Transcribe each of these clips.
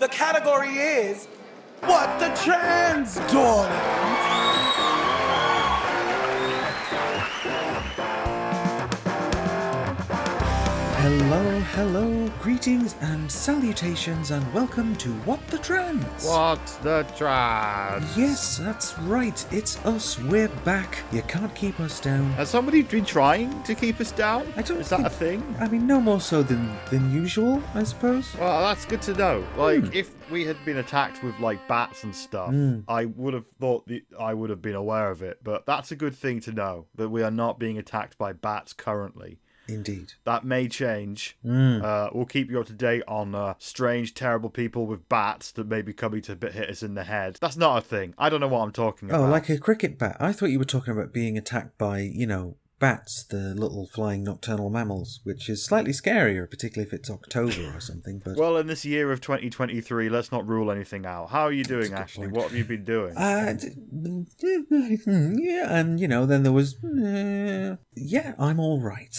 The category is What the Trans, Darling? Hello, greetings and salutations and welcome to What the Trans? What the Trans? Yes, that's right, it's us, we're back. You can't keep us down. Has somebody been trying to keep us down? Is that a thing? I mean, no more so than usual, I suppose. Well, that's good to know. Like, if we had been attacked with, like, bats and stuff, I would have thought I would have been aware of it. But that's a good thing to know, that we are not being attacked by bats currently. Indeed. That may change. We'll keep you up to date on strange, terrible people with bats that may be coming to hit us in the head. That's not a thing. I don't know what I'm talking about. Oh, like a cricket bat. I thought you were talking about being attacked by, bats, the little flying nocturnal mammals, which is slightly scarier, particularly if it's October or something. But well, in this year of 2023, let's not rule anything out. How are you doing, Ashley? What have you been doing? Yeah, and then there was, I'm all right.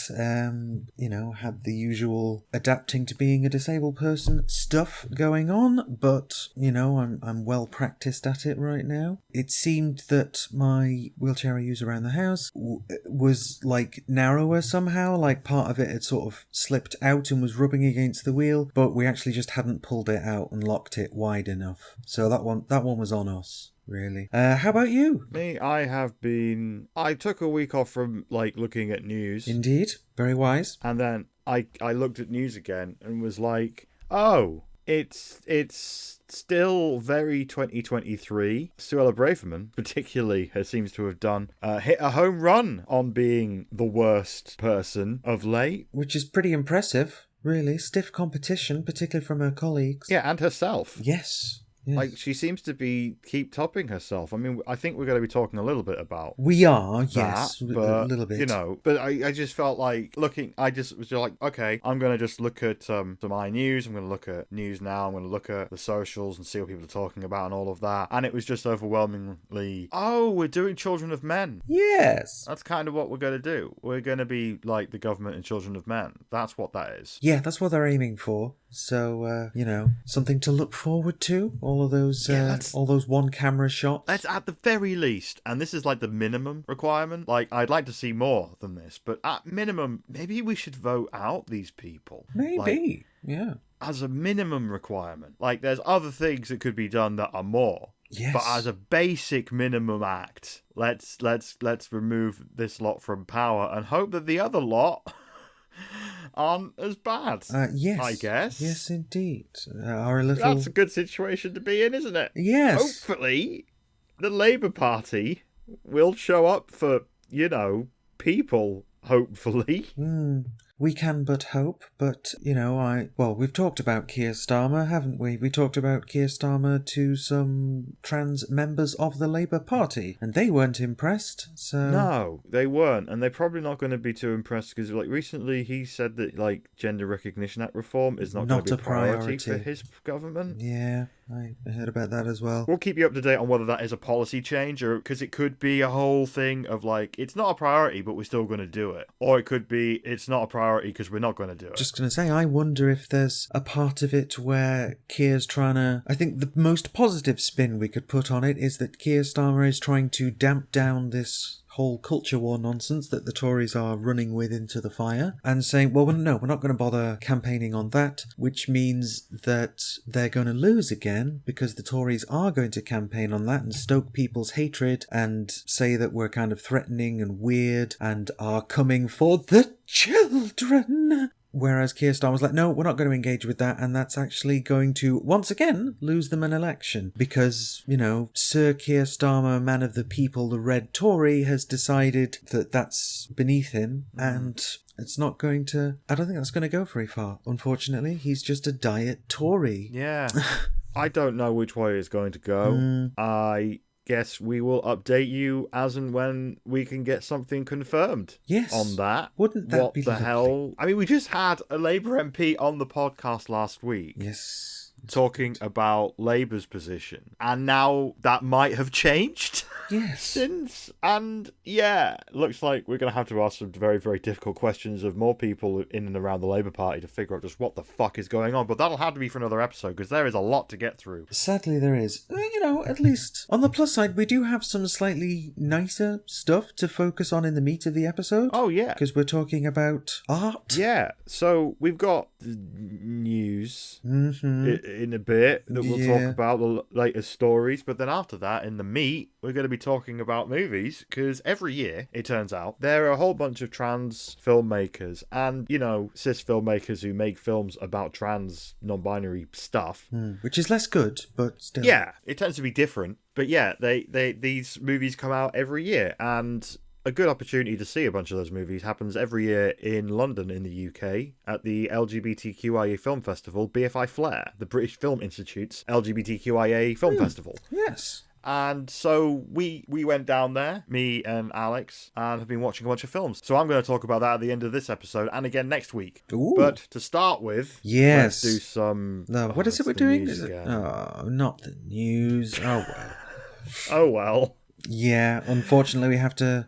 Had the usual adapting to being a disabled person stuff going on, but I'm well practiced at it right now. It seemed that my wheelchair I use around the house was like narrower somehow, like part of it had sort of slipped out and was rubbing against the wheel, but we actually just hadn't pulled it out and locked it wide enough. So that one was on us. Really. How about you? Me, I took a week off from, looking at news. Indeed. Very wise. And then I looked at news again and was like, oh, it's still very 2023. Suella Braverman, particularly, seems to have done hit a home run on being the worst person of late. Which is pretty impressive, really. Stiff competition, particularly from her colleagues. Yeah, and herself. Yes. Yes. Like, she seems to keep topping herself. I mean, I think we're going to be talking a little bit about we are, that, yes, but, a little bit. But I just felt like I just was like, okay, I'm going to just look at some iNews, I'm going to look at News Now, I'm going to look at the socials and see what people are talking about and all of that. And it was just overwhelmingly, oh, we're doing Children of Men. Yes. That's kind of what we're going to do. We're going to be like the government in Children of Men. That's what that is. Yeah, that's what they're aiming for. So, something to look forward to. All of those, all those one-camera shots. Let's at the very least, and this is like the minimum requirement. Like, I'd like to see more than this, but at minimum, maybe we should vote out these people. Maybe, yeah. As a minimum requirement. Like, there's other things that could be done that are more. Yes. But as a basic minimum act, let's remove this lot from power and hope that the other lot aren't as bad. Yes. I guess. Yes, indeed. That's a good situation to be in, isn't it? Yes. Hopefully, the Labour Party will show up for, people, hopefully. We can but hope, but, we've talked about Keir Starmer, haven't we? We talked about Keir Starmer to some trans members of the Labour Party, and they weren't impressed, so... No, they weren't, and they're probably not going to be too impressed, because, recently he said that, Gender Recognition Act reform is not going to be a priority for his government. Yeah, I heard about that as well. We'll keep you up to date on whether that is a policy change, or because it could be a whole thing of, it's not a priority, but we're still going to do it. Or it could be, it's not a priority because we're not going to do it. Just going to say, I wonder if there's a part of it where Keir's trying to... I think the most positive spin we could put on it is that Keir Starmer is trying to damp down this whole culture war nonsense that the Tories are running with into the fire and saying, well, no, we're not going to bother campaigning on that, which means that they're going to lose again because the Tories are going to campaign on that and stoke people's hatred and say that we're kind of threatening and weird and are coming for the children. Whereas Keir Starmer was like, no, we're not going to engage with that, and that's actually going to, once again, lose them an election. Because, Sir Keir Starmer, man of the people, the Red Tory, has decided that that's beneath him, and it's not going to... I don't think that's going to go very far, unfortunately. He's just a diet Tory. Yeah. I don't know which way it's going to go. I guess we will update you as and when we can get something confirmed. Yes. On that. Wouldn't that be lovely? What the hell? I mean, we just had a Labour MP on the podcast last week. Yes. Talking about Labour's position. And now that might have changed. Yes. And yeah, looks like we're going to have to ask some very, very difficult questions of more people in and around the Labour Party to figure out just what the fuck is going on. But that'll have to be for another episode, because there is a lot to get through. Sadly, there is. At least on the plus side, we do have some slightly nicer stuff to focus on in the meat of the episode. Oh, yeah. Because we're talking about art. Yeah, so we've got the news in a bit that we'll talk about, the latest stories, but then after that, in the meat, we're going to be talking about movies, because every year, it turns out, there are a whole bunch of trans filmmakers and, cis filmmakers who make films about trans, non-binary stuff. Which is less good, but still. Yeah, it tends to be different. But yeah, these movies come out every year, and a good opportunity to see a bunch of those movies happens every year in London in the UK at the LGBTQIA Film Festival, BFI Flair, the British Film Institute's LGBTQIA Film Festival. Yes. And so we went down there, me and Alex, and have been watching a bunch of films. So I'm going to talk about that at the end of this episode and again next week. Ooh. But to start with, yes, let's do some... No, what is it we're doing? Oh, not the news. Oh, well. Oh, well. Yeah, unfortunately we have to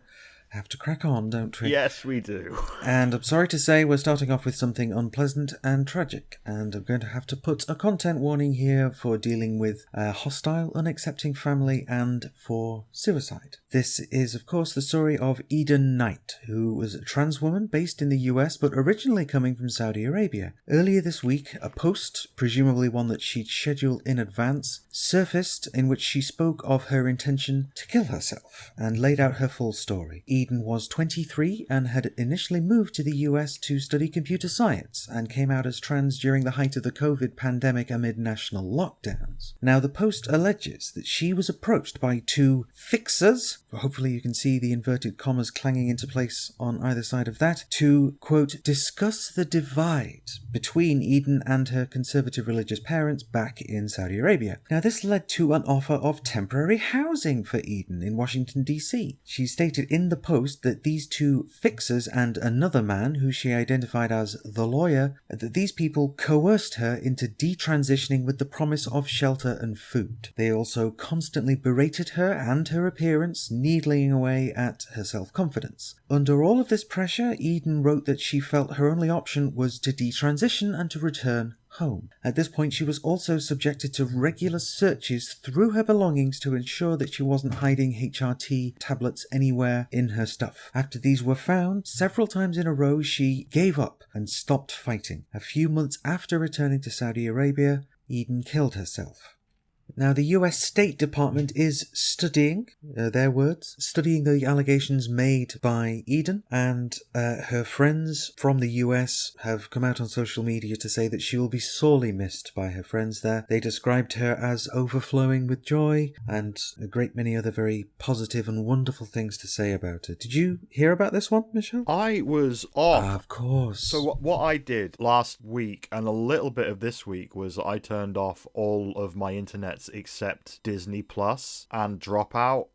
crack on, don't we? Yes, we do. And I'm sorry to say we're starting off with something unpleasant and tragic, and I'm going to have to put a content warning here for dealing with a hostile, unaccepting family and for suicide. This is, of course, the story of Eden Knight, who was a trans woman based in the US but originally coming from Saudi Arabia. Earlier this week, a post, presumably one that she'd scheduled in advance, surfaced in which she spoke of her intention to kill herself and laid out her full story. Eden was 23 and had initially moved to the US to study computer science and came out as trans during the height of the COVID pandemic amid national lockdowns. Now, the post alleges that she was approached by two fixers, hopefully you can see the inverted commas clanging into place on either side of that, to, quote, discuss the divide between Eden and her conservative religious parents back in Saudi Arabia. Now, this led to an offer of temporary housing for Eden in Washington, D.C. She stated in the post that these two fixers and another man, who she identified as the lawyer, that these people coerced her into detransitioning with the promise of shelter and food. They also constantly berated her and her appearance, needling away at her self-confidence. Under all of this pressure, Eden wrote that she felt her only option was to detransition and to return home. At this point, she was also subjected to regular searches through her belongings to ensure that she wasn't hiding HRT tablets anywhere in her stuff. After these were found, several times in a row, she gave up and stopped fighting. A few months after returning to Saudi Arabia, Eden killed herself. Now, the US State Department is studying, their words, studying the allegations made by Eden, and her friends from the US have come out on social media to say that she will be sorely missed by her friends there. They described her as overflowing with joy and a great many other very positive and wonderful things to say about her. Did you hear about this one, Michelle? I was off. Of course. So what I did last week and a little bit of this week was I turned off all of my internet except Disney Plus and Dropout.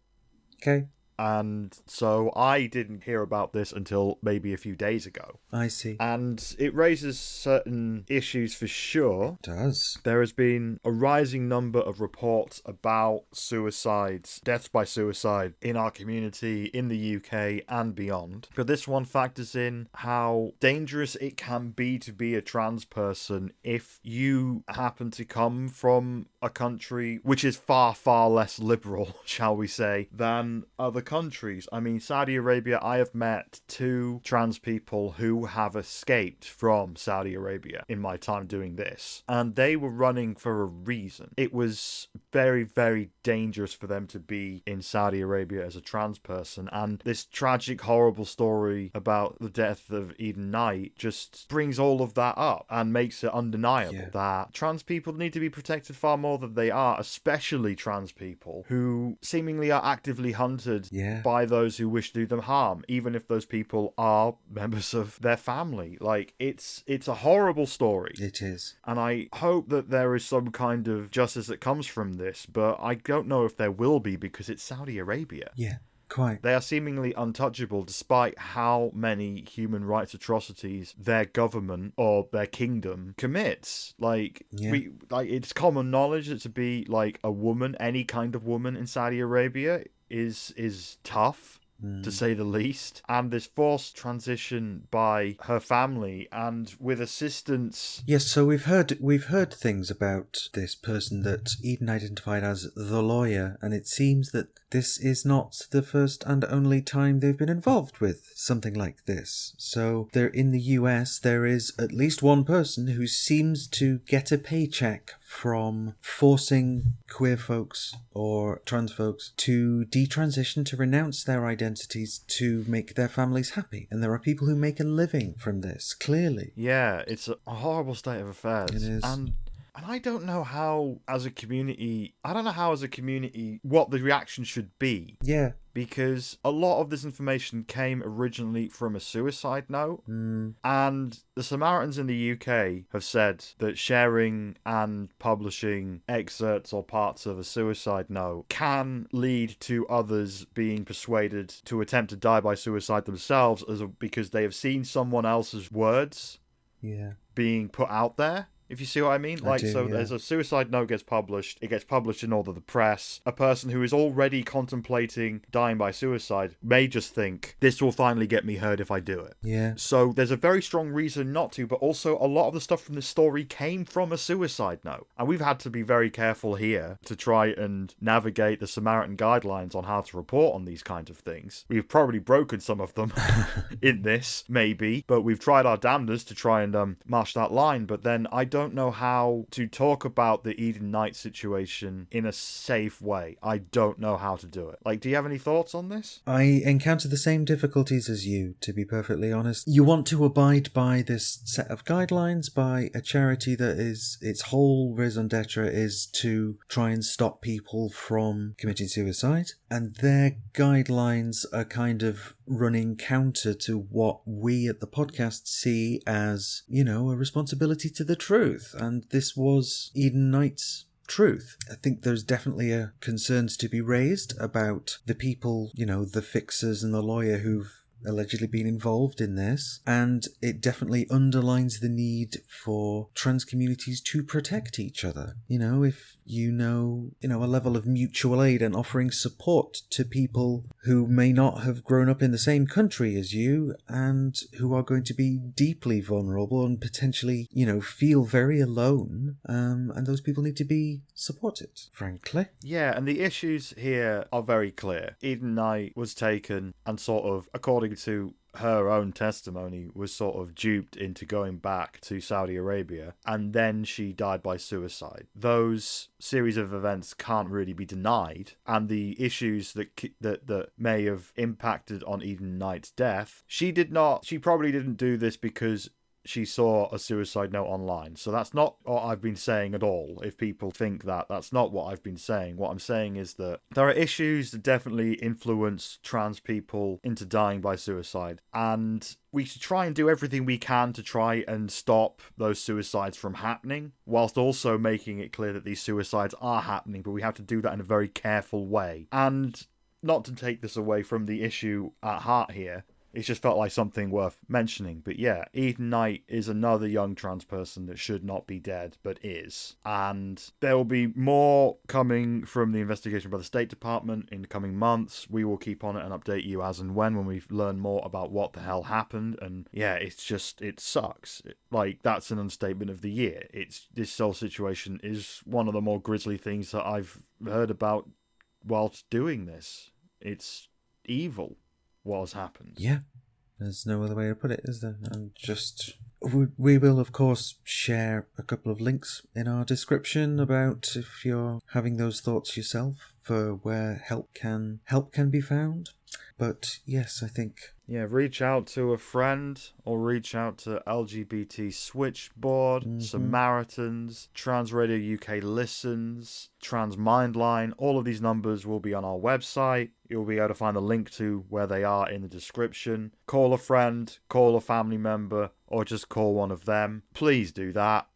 Okay. And so I didn't hear about this until maybe a few days ago. I see. And it raises certain issues for sure. It does. There has been a rising number of reports about suicides, deaths by suicide in our community, in the UK and beyond. But this one factors in how dangerous it can be to be a trans person if you happen to come from a country which is far, far less liberal, shall we say, than other countries. I mean, Saudi Arabia, I have met two trans people who have escaped from Saudi Arabia in my time doing this, and they were running for a reason. It was very, very dangerous for them to be in Saudi Arabia as a trans person, and this tragic, horrible story about the death of Eden Knight just brings all of that up and makes it undeniable that trans people need to be protected far more than they are, especially trans people who seemingly are actively hunted by those who wish to do them harm, even if those people are members of their family. Like, it's a horrible story. It is. And I hope that there is some kind of justice that comes from this, but I don't know if there will be because it's Saudi Arabia. Yeah. Quite. They are seemingly untouchable despite how many human rights atrocities their government or their kingdom commits. Like, it's common knowledge that to be like a woman, any kind of woman in Saudi Arabia, is tough, to say the least, and this forced transition by her family and with assistance. Yes, so we've heard things about this person that Eden identified as the lawyer, and it seems that this is not the first and only time they've been involved with something like this. So there in the US, there is at least one person who seems to get a paycheck from forcing queer folks or trans folks to detransition, to renounce their identities, to make their families happy. And there are people who make a living from this, clearly. Yeah, it's a horrible state of affairs. It is. And I don't know how, as a community, what the reaction should be. Yeah. Because a lot of this information came originally from a suicide note. And the Samaritans in the UK have said that sharing and publishing excerpts or parts of a suicide note can lead to others being persuaded to attempt to die by suicide themselves because they have seen someone else's words being put out there. If you see what I mean? There's a suicide note gets published. It gets published in all of the press. A person who is already contemplating dying by suicide may just think, this will finally get me heard if I do it. Yeah. So there's a very strong reason not to, but also a lot of the stuff from this story came from a suicide note. And we've had to be very careful here to try and navigate the Samaritan guidelines on how to report on these kinds of things. We've probably broken some of them in this, maybe, but we've tried our damnedest to try and march that line. But then I don't know how to talk about the Eden Knight situation in a safe way. I don't know how to do it. Like, do you have any thoughts on this? I encounter the same difficulties as you, to be perfectly honest. You want to abide by this set of guidelines by a charity that is, its whole raison d'etre is to try and stop people from committing suicide, and their guidelines are kind of running counter to what we at the podcast see as, you know, a responsibility to the truth. And this was Eden Knight's truth. I think there's definitely a concerns to be raised about the people, you know, the fixers and the lawyer who've allegedly been involved in this, and it definitely underlines the need for trans communities to protect each other. You know, if you know, a level of mutual aid and offering support to people who may not have grown up in the same country as you and who are going to be deeply vulnerable and potentially, you know, feel very alone, and those people need to be supported, frankly. Yeah, and the issues here are very clear. Eden Knight was taken and sort of, according to her own testimony, was sort of duped into going back to Saudi Arabia, and then she died by suicide. Those series of events can't really be denied, and the issues that may have impacted on Eden Knight's death, she probably didn't do this because she saw a suicide note online. So that's not what I've been saying at all. If people think that, that's not what I've been saying. What I'm saying is that there are issues that definitely influence trans people into dying by suicide. And we should try and do everything we can to try and stop those suicides from happening, whilst also making it clear that these suicides are happening, but we have to do that in a very careful way. And not to take this away from the issue at heart here, it just felt like something worth mentioning. But yeah, Eden Knight is another young trans person that should not be dead, but is. And there will be more coming from the investigation by the State Department in the coming months. We will keep on it and update you as and when we learn more about what the hell happened. And yeah, it's just, it sucks. That's an understatement of the year. This whole situation is one of the more grisly things that I've heard about whilst doing this. It's evil what has happened. Yeah, there's no other way to put it, is there? And we will of course share a couple of links in our description about if you're having those thoughts yourself, for where help can be found. But yes, I think, yeah, reach out to a friend or reach out to LGBT Switchboard, Samaritans, Trans Radio UK Listens, Trans Mindline. All of these numbers will be on our website. You'll be able to find the link to where they are in the description. Call a friend, call a family member, or just call one of them. Please do that.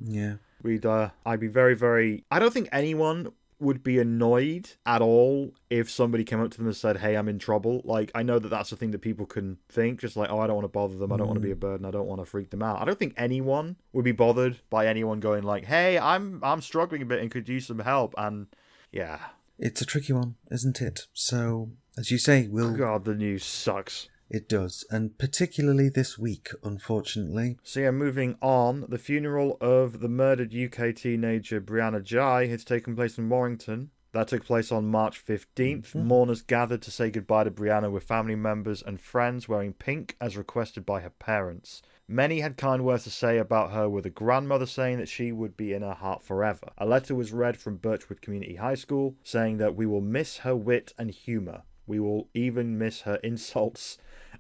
Yeah. I'd be very, very... I don't think anyone would be annoyed at all if somebody came up to them and said, hey, I'm in trouble. I know that that's a thing that people can think, just like, oh, I don't want to bother them, I don't want to be a burden, I don't want to freak them out. I don't think anyone would be bothered by anyone going like, hey, I'm struggling a bit and could use some help. And yeah, It's a tricky one, isn't it? So, as you say, God, the news sucks. It does, and particularly this week, unfortunately. So yeah, moving on, the funeral of the murdered UK teenager Brianna Ghey has taken place in Warrington. That took place on March 15th. Mourners gathered to say goodbye to Brianna with family members and friends wearing pink as requested by her parents. Many had kind words to say about her, with a grandmother saying that she would be in her heart forever. A letter was read from Birchwood Community High School saying that we will miss her wit and humour. We will even miss her insults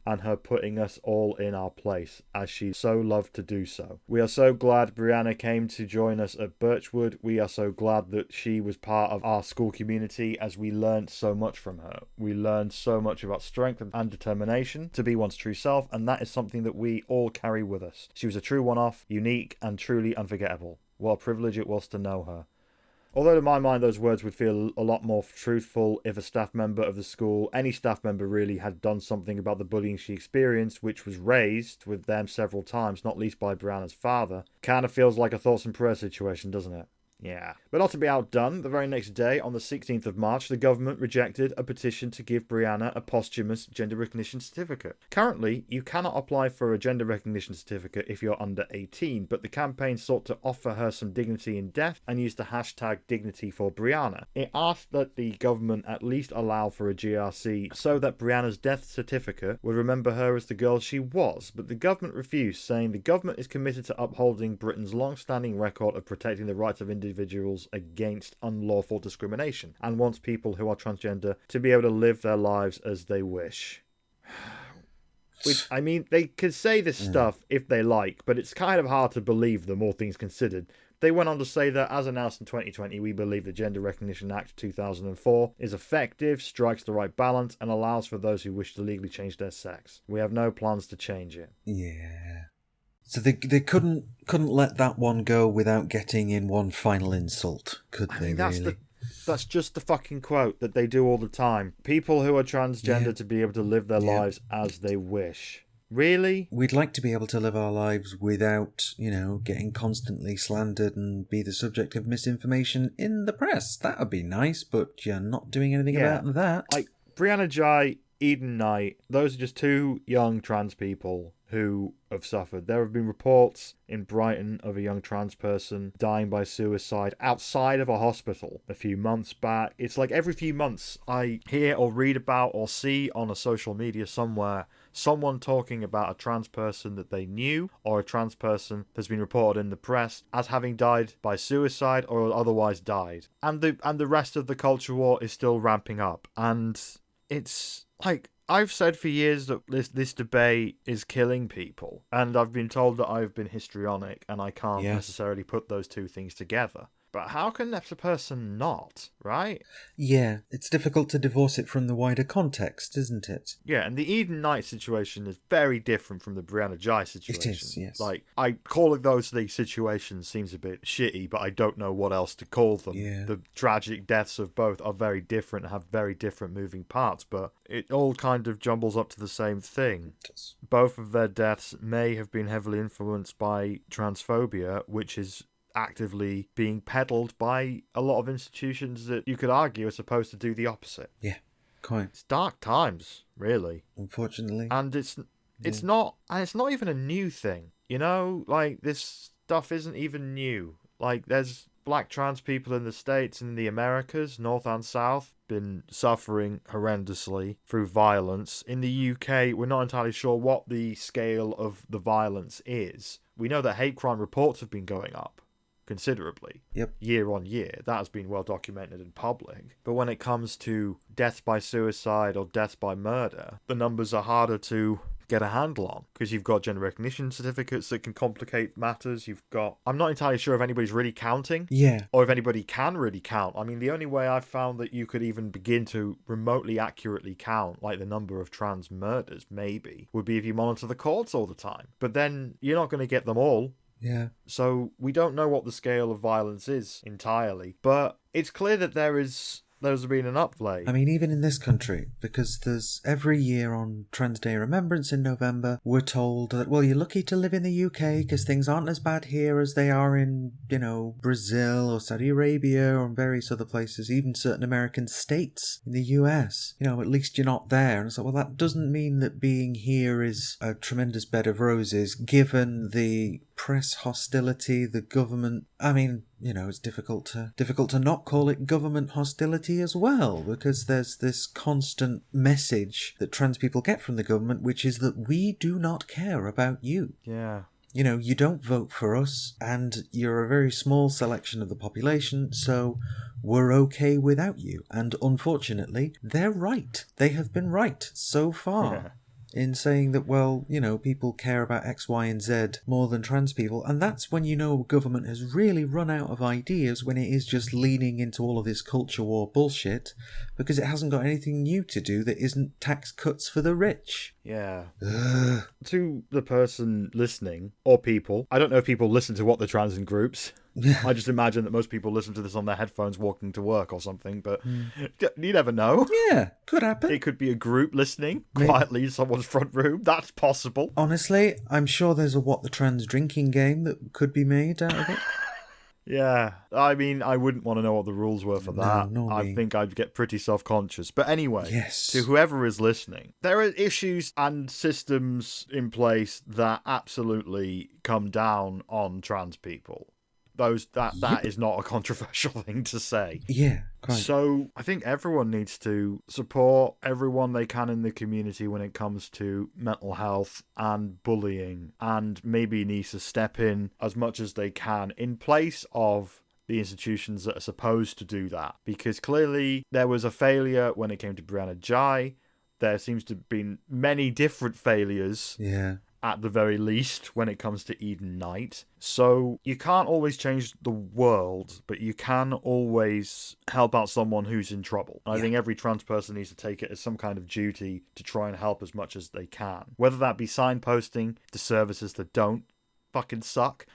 and her putting us all in our place, as she so loved to do so. We are so glad Brianna came to join us at Birchwood. We are so glad that she was part of our school community, as we learned so much from her. We learned so much about strength and determination to be one's true self, and that is something that we all carry with us. She was a true one-off, unique and truly unforgettable. What a privilege it was to know her. Although to my mind those words would feel a lot more truthful if a staff member of the school, any staff member really, had done something about the bullying she experienced, which was raised with them several times, not least by Brianna's father. Kind of feels like a thoughts and prayers situation, doesn't it? Yeah. But not to be outdone, the very next day, on the 16th of March, the government rejected a petition to give Brianna a posthumous gender recognition certificate. Currently, you cannot apply for a gender recognition certificate if you're under 18, but the campaign sought to offer her some dignity in death and used the hashtag #DignityForBrianna. It asked that the government at least allow for a GRC so that Brianna's death certificate would remember her as the girl she was, but the government refused, saying the government is committed to upholding Britain's long-standing record of protecting the rights of individuals against unlawful discrimination, and wants people who are transgender to be able to live their lives as they wish. Which, I mean, they could say this stuff if they like, but it's kind of hard to believe them, all things considered. They went on to say that, as announced in 2020, we believe the Gender Recognition Act 2004 is effective, strikes the right balance, and allows for those who wish to legally change their sex. We have no plans to change it. Yeah. So they couldn't let that one go without getting in one final insult, could they? That's just the fucking quote that they do all the time. People who are transgender to be able to live their lives as they wish. Really? We'd like to be able to live our lives without, getting constantly slandered and be the subject of misinformation in the press. That would be nice, but you're not doing anything about that. Like Brianna Ghey, Eden Knight, those are just two young trans people who have suffered. There have been reports in Brighton of a young trans person dying by suicide outside of a hospital a few months back. It's like every few months I hear or read about or see on a social media somewhere someone talking about a trans person that they knew, or a trans person that's been reported in the press as having died by suicide or otherwise died. And the rest of the culture war is still ramping up. And it's like, I've said for years that this debate is killing people, and I've been told that I've been histrionic and I can't necessarily put those two things together. But how can that person not, right? Yeah, it's difficult to divorce it from the wider context, isn't it? Yeah, and the Eden Knight situation is very different from the Brianna Ghey situation. It is, yes. Like, I calling those situations seems a bit shitty, but I don't know what else to call them. Yeah. The tragic deaths of both are very different and have very different moving parts, but it all kind of jumbles up to the same thing. It does. Both of their deaths may have been heavily influenced by transphobia, which is actively being peddled by a lot of institutions that you could argue are supposed to do the opposite. Yeah, quite. It's dark times, really. Unfortunately. And it's not even a new thing. Like, this stuff isn't even new. Like, there's black trans people in the States and in the Americas, North and South, been suffering horrendously through violence. In the UK, we're not entirely sure what the scale of the violence is. We know that hate crime reports have been going up considerably, year on year. That has been well documented in public. But when it comes to deaths by suicide or deaths by murder, the numbers are harder to get a handle on, because you've got gender recognition certificates that can complicate matters. I'm not entirely sure if anybody's really counting, or if anybody can really count. I mean, the only way I've found that you could even begin to remotely accurately count, like, the number of trans murders, maybe, would be if you monitor the courts all the time. But then you're not going to get them all. Yeah. So we don't know what the scale of violence is entirely, but it's clear that there is there's been an upplay. I mean, even in this country, because there's every year on Trans Day Remembrance in November, we're told that, well, you're lucky to live in the UK because things aren't as bad here as they are in, Brazil or Saudi Arabia or in various other places, even certain American states in the US. At least you're not there. And it's like, well, that doesn't mean that being here is a tremendous bed of roses, given the press hostility, the government. I mean, it's difficult to not call it government hostility as well, because there's this constant message that trans people get from the government, which is that we do not care about you. Yeah. You don't vote for us, and you're a very small selection of the population, so we're okay without you. And unfortunately, they're right. They have been right so far. Yeah. In saying that, well, people care about X, Y, and Z more than trans people. And that's when government has really run out of ideas, when it is just leaning into all of this culture war bullshit, because it hasn't got anything new to do that isn't tax cuts for the rich. Yeah. To the person listening, or people, I don't know if people listen to What the Trans in groups. I just imagine that most people listen to this on their headphones walking to work or something, but you never know. Yeah, could happen. It could be a group listening quietly in someone's front room. That's possible. Honestly, I'm sure there's a What the Trans drinking game that could be made out of it. Yeah, I mean, I wouldn't want to know what the rules were for that. No, I think I'd get pretty self-conscious. But anyway, yes. To whoever is listening, there are issues and systems in place that absolutely come down on trans people. That is not a controversial thing to say. Yeah, quite. So I think everyone needs to support everyone they can in the community when it comes to mental health and bullying, and maybe needs to step in as much as they can in place of the institutions that are supposed to do that. Because clearly there was a failure when it came to Brianna Ghey. There seems to have been many different failures. Yeah. At the very least, when it comes to Eden Knight. So you can't always change the world, but you can always help out someone who's in trouble. And I think every trans person needs to take it as some kind of duty to try and help as much as they can. Whether that be signposting to services that don't fucking suck,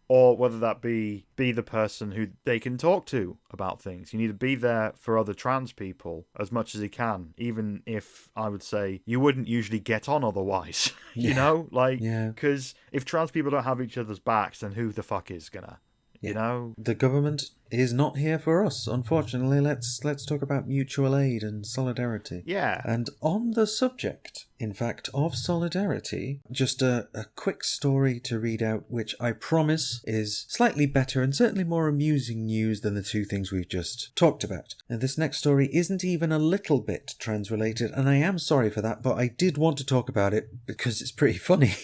or whether that be the person who they can talk to about things. You need to be there for other trans people as much as you can, even if I would say you wouldn't usually get on otherwise. Because if trans people don't have each other's backs, then who the fuck is gonna? The government is not here for us, unfortunately. Let's talk about mutual aid and solidarity. Yeah. And on the subject, in fact, of solidarity, just a quick story to read out, which I promise is slightly better and certainly more amusing news than the two things we've just talked about. And this next story isn't even a little bit trans-related, and I am sorry for that, but I did want to talk about it because it's pretty funny.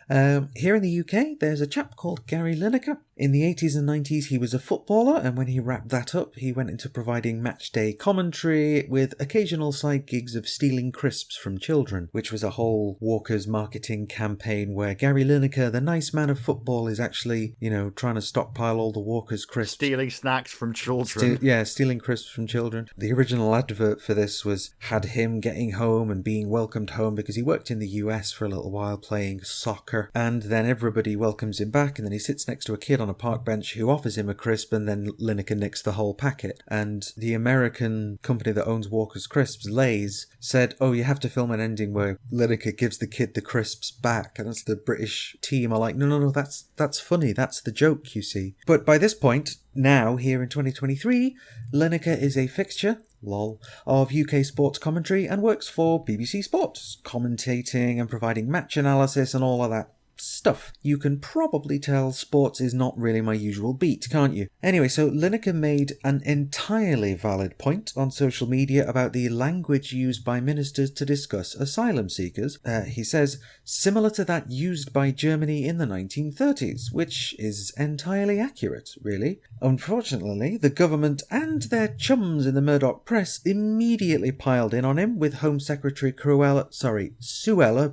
Here in the UK, there's a chap called Gary Lineker. In the 80s and 90s, he was a footballer, and when he wrapped that up, he went into providing matchday commentary with occasional side gigs of stealing crisps from children, which was a whole Walker's marketing campaign where Gary Lineker, the nice man of football, is actually, trying to stockpile all the Walker's crisps. Stealing snacks from children. Stealing crisps from children. The original advert for this had him getting home and being welcomed home because he worked in the US for a little while playing soccer, and then everybody welcomes him back, and then he sits next to a kid on a park bench who offers him a crisp, and then Lineker nicks the whole packet. And the American company that owns Walker's Crisps, Lay's, said, oh, you have to film an ending where Lineker gives the kid the crisps back. And that's the British team are like, no, that's funny. That's the joke, you see. But by this point, now, here in 2023, Lineker is a fixture, lol, of UK sports commentary and works for BBC Sports, commentating and providing match analysis and all of that stuff. You can probably tell sports is not really my usual beat, can't you? Anyway, so Lineker made an entirely valid point on social media about the language used by ministers to discuss asylum seekers. He says, similar to that used by Germany in the 1930s, which is entirely accurate, really. Unfortunately, the government and their chums in the Murdoch press immediately piled in on him, with Home Secretary Suella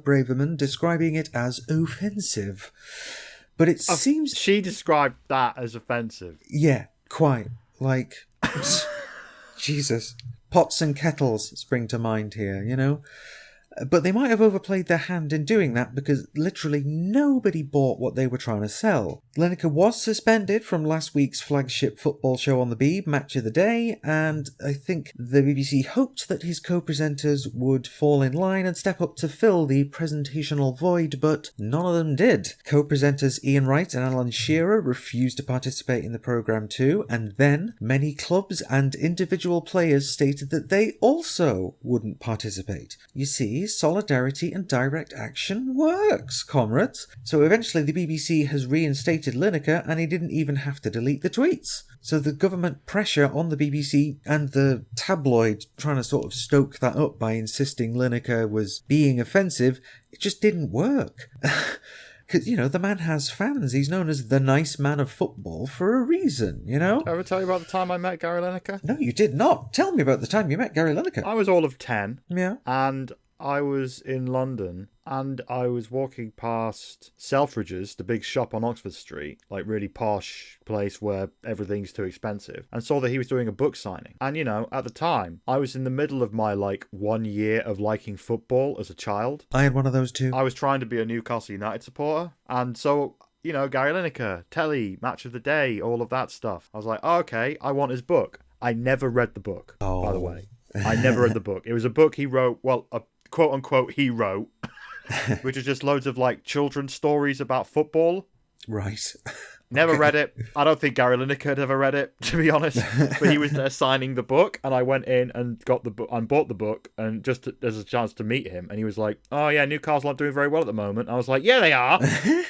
Braverman describing it as offensive. But it seems... She described that as offensive. Yeah, quite. Like, Jesus. Pots and kettles spring to mind here, But they might have overplayed their hand in doing that because literally nobody bought what they were trying to sell. Lineker was suspended from last week's flagship football show on the Beeb, Match of the Day, and I think the BBC hoped that his co-presenters would fall in line and step up to fill the presentational void, but none of them did. Co-presenters Ian Wright and Alan Shearer refused to participate in the programme too, and then many clubs and individual players stated that they also wouldn't participate. You see, solidarity and direct action works, comrades. So eventually the BBC has reinstated Lineker and he didn't even have to delete the tweets. So the government pressure on the BBC and the tabloid trying to sort of stoke that up by insisting Lineker was being offensive, it just didn't work. Because, the man has fans. He's known as the nice man of football for a reason, Did I ever tell you about the time I met Gary Lineker? No, you did not. Tell me about the time you met Gary Lineker. I was all of 10. Yeah. And I was in London and I was walking past Selfridges, the big shop on Oxford Street, like really posh place where everything's too expensive, and saw that he was doing a book signing. And, at the time, I was in the middle of my 1 year of liking football as a child. I had one of those too. I was trying to be a Newcastle United supporter. And so, Gary Lineker, telly, match of the day, all of that stuff. I was like, oh, okay, I want his book. I never read the book, by the way. I never read the book. It was a book he wrote, a quote-unquote he wrote, which is just loads of children's stories about football. Right. Never read it. I don't think Gary Lineker had ever read it, to be honest. But he was there signing the book, and I went in and got the book and bought the book, and just as a chance to meet him. And he was like, "Oh yeah, Newcastle aren't doing very well at the moment." I was like, "Yeah, they are,"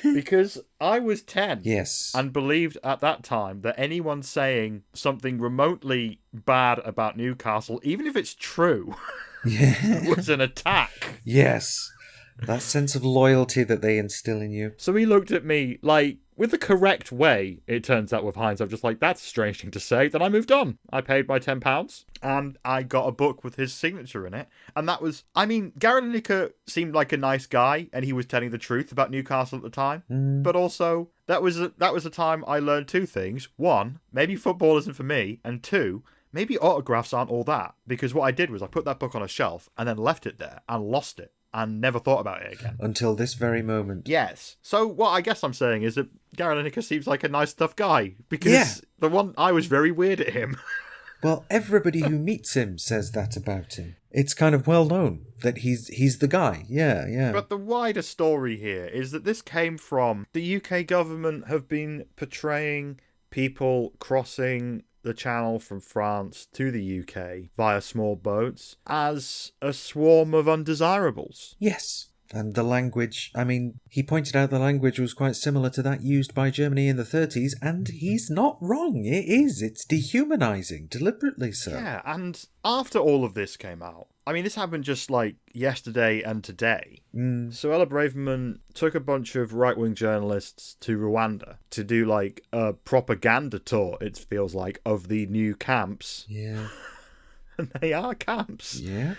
because I was 10. Yes. And believed at that time that anyone saying something remotely bad about Newcastle, even if it's true, was an attack. Yes. That sense of loyalty that they instill in you. So he looked at me with the correct way, it turns out with hindsight, just that's a strange thing to say. Then I moved on. I paid my £10 and I got a book with his signature in it. And that was, Gary Lineker seemed like a nice guy and he was telling the truth about Newcastle at the time. But also, that was a time I learned two things. One, maybe football isn't for me. And two, maybe autographs aren't all that. Because what I did was I put that book on a shelf and then left it there and lost it. And never thought about it again. Until this very moment. Yes. So what I guess I'm saying is that Gary Lineker seems like a nice, tough guy. Because I was very weird at him. Well, everybody who meets him says that about him. It's kind of well known that he's the guy. Yeah. But the wider story here is that this came from the UK government have been portraying people crossing the channel from France to the UK via small boats as a swarm of undesirables. Yes. And the language, he pointed out the language was quite similar to that used by Germany in the 30s, and he's not wrong. It is. It's dehumanising, deliberately so. Yeah, and after all of this came out, this happened just yesterday and today. Suella Braverman took a bunch of right-wing journalists to Rwanda to do a propaganda tour, it feels like, of the new camps. Yeah. And they are camps. Yeah.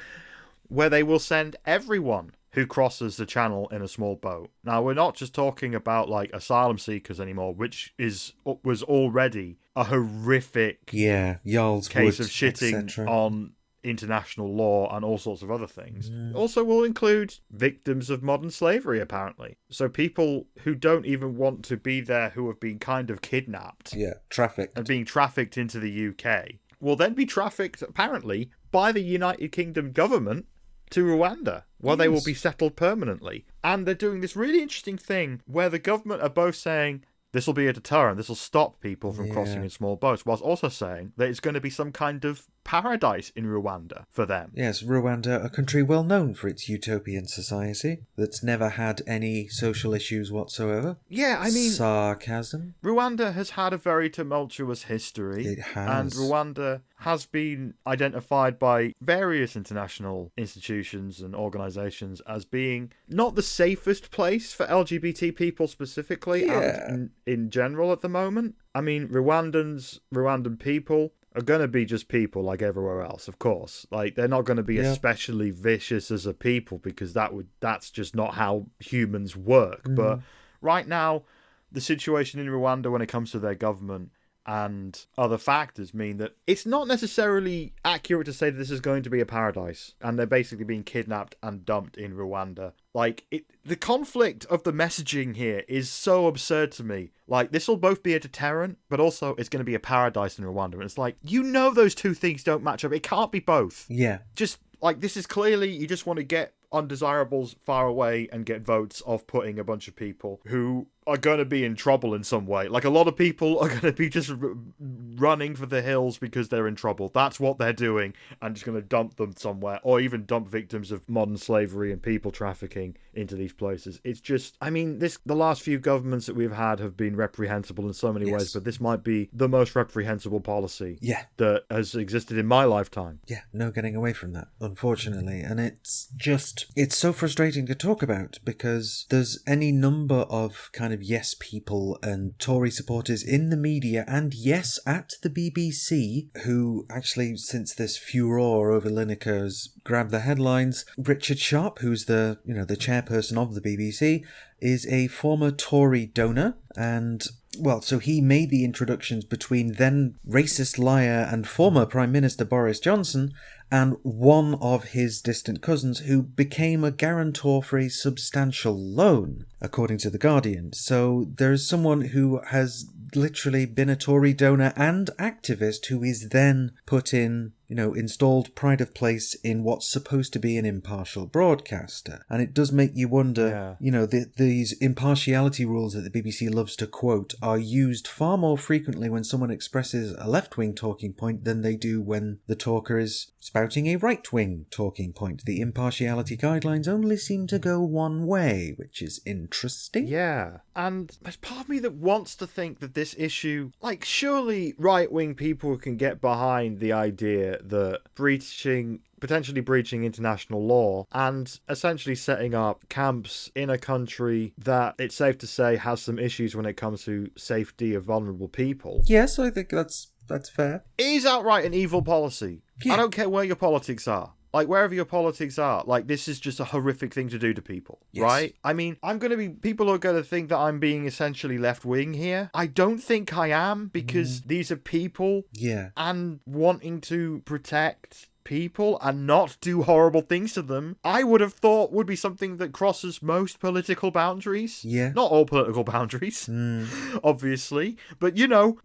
Where they will send everyone who crosses the channel in a small boat. Now, we're not just talking about asylum seekers anymore, which was already a horrific case of shitting on international law and all sorts of other things. Also will include victims of modern slavery, apparently. So people who don't even want to be there, who have been kind of kidnapped. Yeah, trafficked. And being trafficked into the UK, will then be trafficked, apparently, by the United Kingdom government to Rwanda, where they will be settled permanently. And they're doing this really interesting thing where the government are both saying, this will be a deterrent, this will stop people from crossing in small boats, whilst also saying that it's going to be some kind of paradise in Rwanda for them. Yes, Rwanda, a country well known for its utopian society, that's never had any social issues whatsoever. Yeah, sarcasm. Rwanda has had a very tumultuous history. It has. And Rwanda has been identified by various international institutions and organisations as being not the safest place for LGBT people specifically, and in general at the moment. Rwandan people are going to be just people like everywhere else, of course. They're not going to be especially vicious as a people because that's just not how humans work. But right now, the situation in Rwanda when it comes to their government and other factors mean that it's not necessarily accurate to say that this is going to be a paradise and they're basically being kidnapped and dumped in Rwanda. Like, the conflict of the messaging here is so absurd to me. Like, this will both be a deterrent, but also it's going to be a paradise in Rwanda. And it's like, you know those two things don't match up. It can't be both. Yeah. Just, like, this is clearly, you just want to get undesirables far away and get votes off putting a bunch of people who are going to be in trouble in some way. Like, a lot of people are going to be just running for the hills because they're in trouble. That's what they're doing, and just going to dump them somewhere, or even dump victims of modern slavery and people trafficking into these places. It's just, I mean, the last few governments that we've had have been reprehensible in so many ways, but this might be the most reprehensible policy that has existed in my lifetime. Yeah, no getting away from that, unfortunately. And it's so frustrating to talk about, because there's any number of kind of yes people and Tory supporters in the media, and yes, at the BBC, who actually, since this furore over Lineker has grabbed the headlines. Richard Sharp, who's the chairperson of the BBC, is a former Tory donor, and well, so he made the introductions between then racist liar and former Prime Minister Boris Johnson and one of his distant cousins, who became a guarantor for a substantial loan, according to The Guardian. So there's someone who has literally been a Tory donor and activist who is then put in, installed pride of place in what's supposed to be an impartial broadcaster. And it does make you wonder, these impartiality rules that the BBC loves to quote are used far more frequently when someone expresses a left-wing talking point than they do when the talker is spouting a right-wing talking point. The impartiality guidelines only seem to go one way, which is interesting. Yeah, and there's part of me that wants to think that this issue, surely right-wing people can get behind the idea that potentially breaching international law and essentially setting up camps in a country that it's safe to say has some issues when it comes to safety of vulnerable people. Yes, I think that's fair. Is outright an evil policy. Yeah. I don't care where your politics are. Wherever your politics are, this is just a horrific thing to do to people, right? I mean, people are going to think that I'm being essentially left-wing here. I don't think I am, because these are people and wanting to protect people and not do horrible things to them, I would have thought would be something that crosses most political boundaries. Yeah. Not all political boundaries, obviously. But, your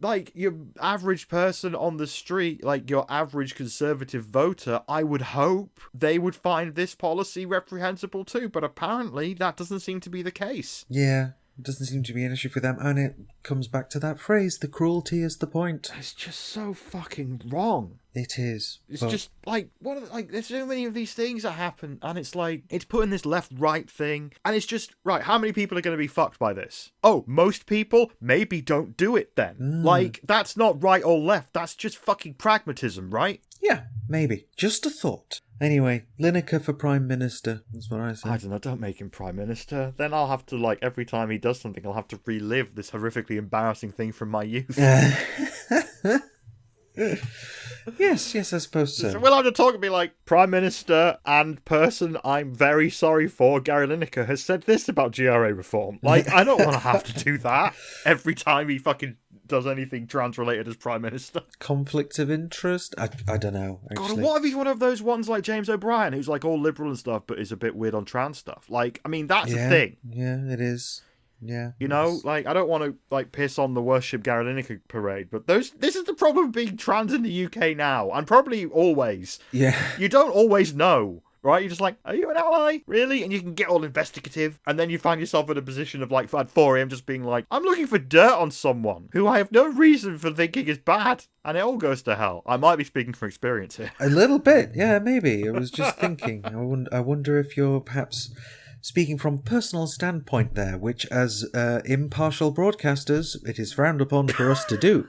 average person on the street, your average conservative voter, I would hope they would find this policy reprehensible too. But apparently that doesn't seem to be the case. Yeah. It doesn't seem to be an issue for them, and it comes back to that phrase, the cruelty is the point. It's just so fucking wrong. It is. It's just there's so many of these things that happen, and it's it's putting this left-right thing, and it's just, right, how many people are going to be fucked by this? Oh, most people? Maybe don't do it then. That's not right or left, that's just fucking pragmatism, right? Yeah, maybe. Just a thought. Anyway, Lineker for Prime Minister. That's what I say. I don't know, don't make him Prime Minister. Then I'll have to, every time he does something, I'll have to relive this horrifically embarrassing thing from my youth. Yes, I suppose so. So we'll have to talk and be Prime Minister and person I'm very sorry for, Gary Lineker, has said this about GRA reform. I don't want to have to do that every time he fucking does anything trans-related as Prime Minister. Conflict of interest? I don't know, actually. God, what if he's one of those ones like James O'Brien, who's all liberal and stuff, but is a bit weird on trans stuff? That's a thing. Yeah, it is. Yeah. I don't want to, piss on the Worship Gary Lineker parade, but this is the problem of being trans in the UK now, and probably always. Yeah. You don't always know. Right? You're just are you an ally? Really? And you can get all investigative, and then you find yourself in a position of at 4 a.m. just being I'm looking for dirt on someone who I have no reason for thinking is bad, and it all goes to hell. I might be speaking from experience here. A little bit, yeah, maybe. I was just thinking. I wonder if you're perhaps speaking from a personal standpoint there, which as impartial broadcasters, it is frowned upon for us to do.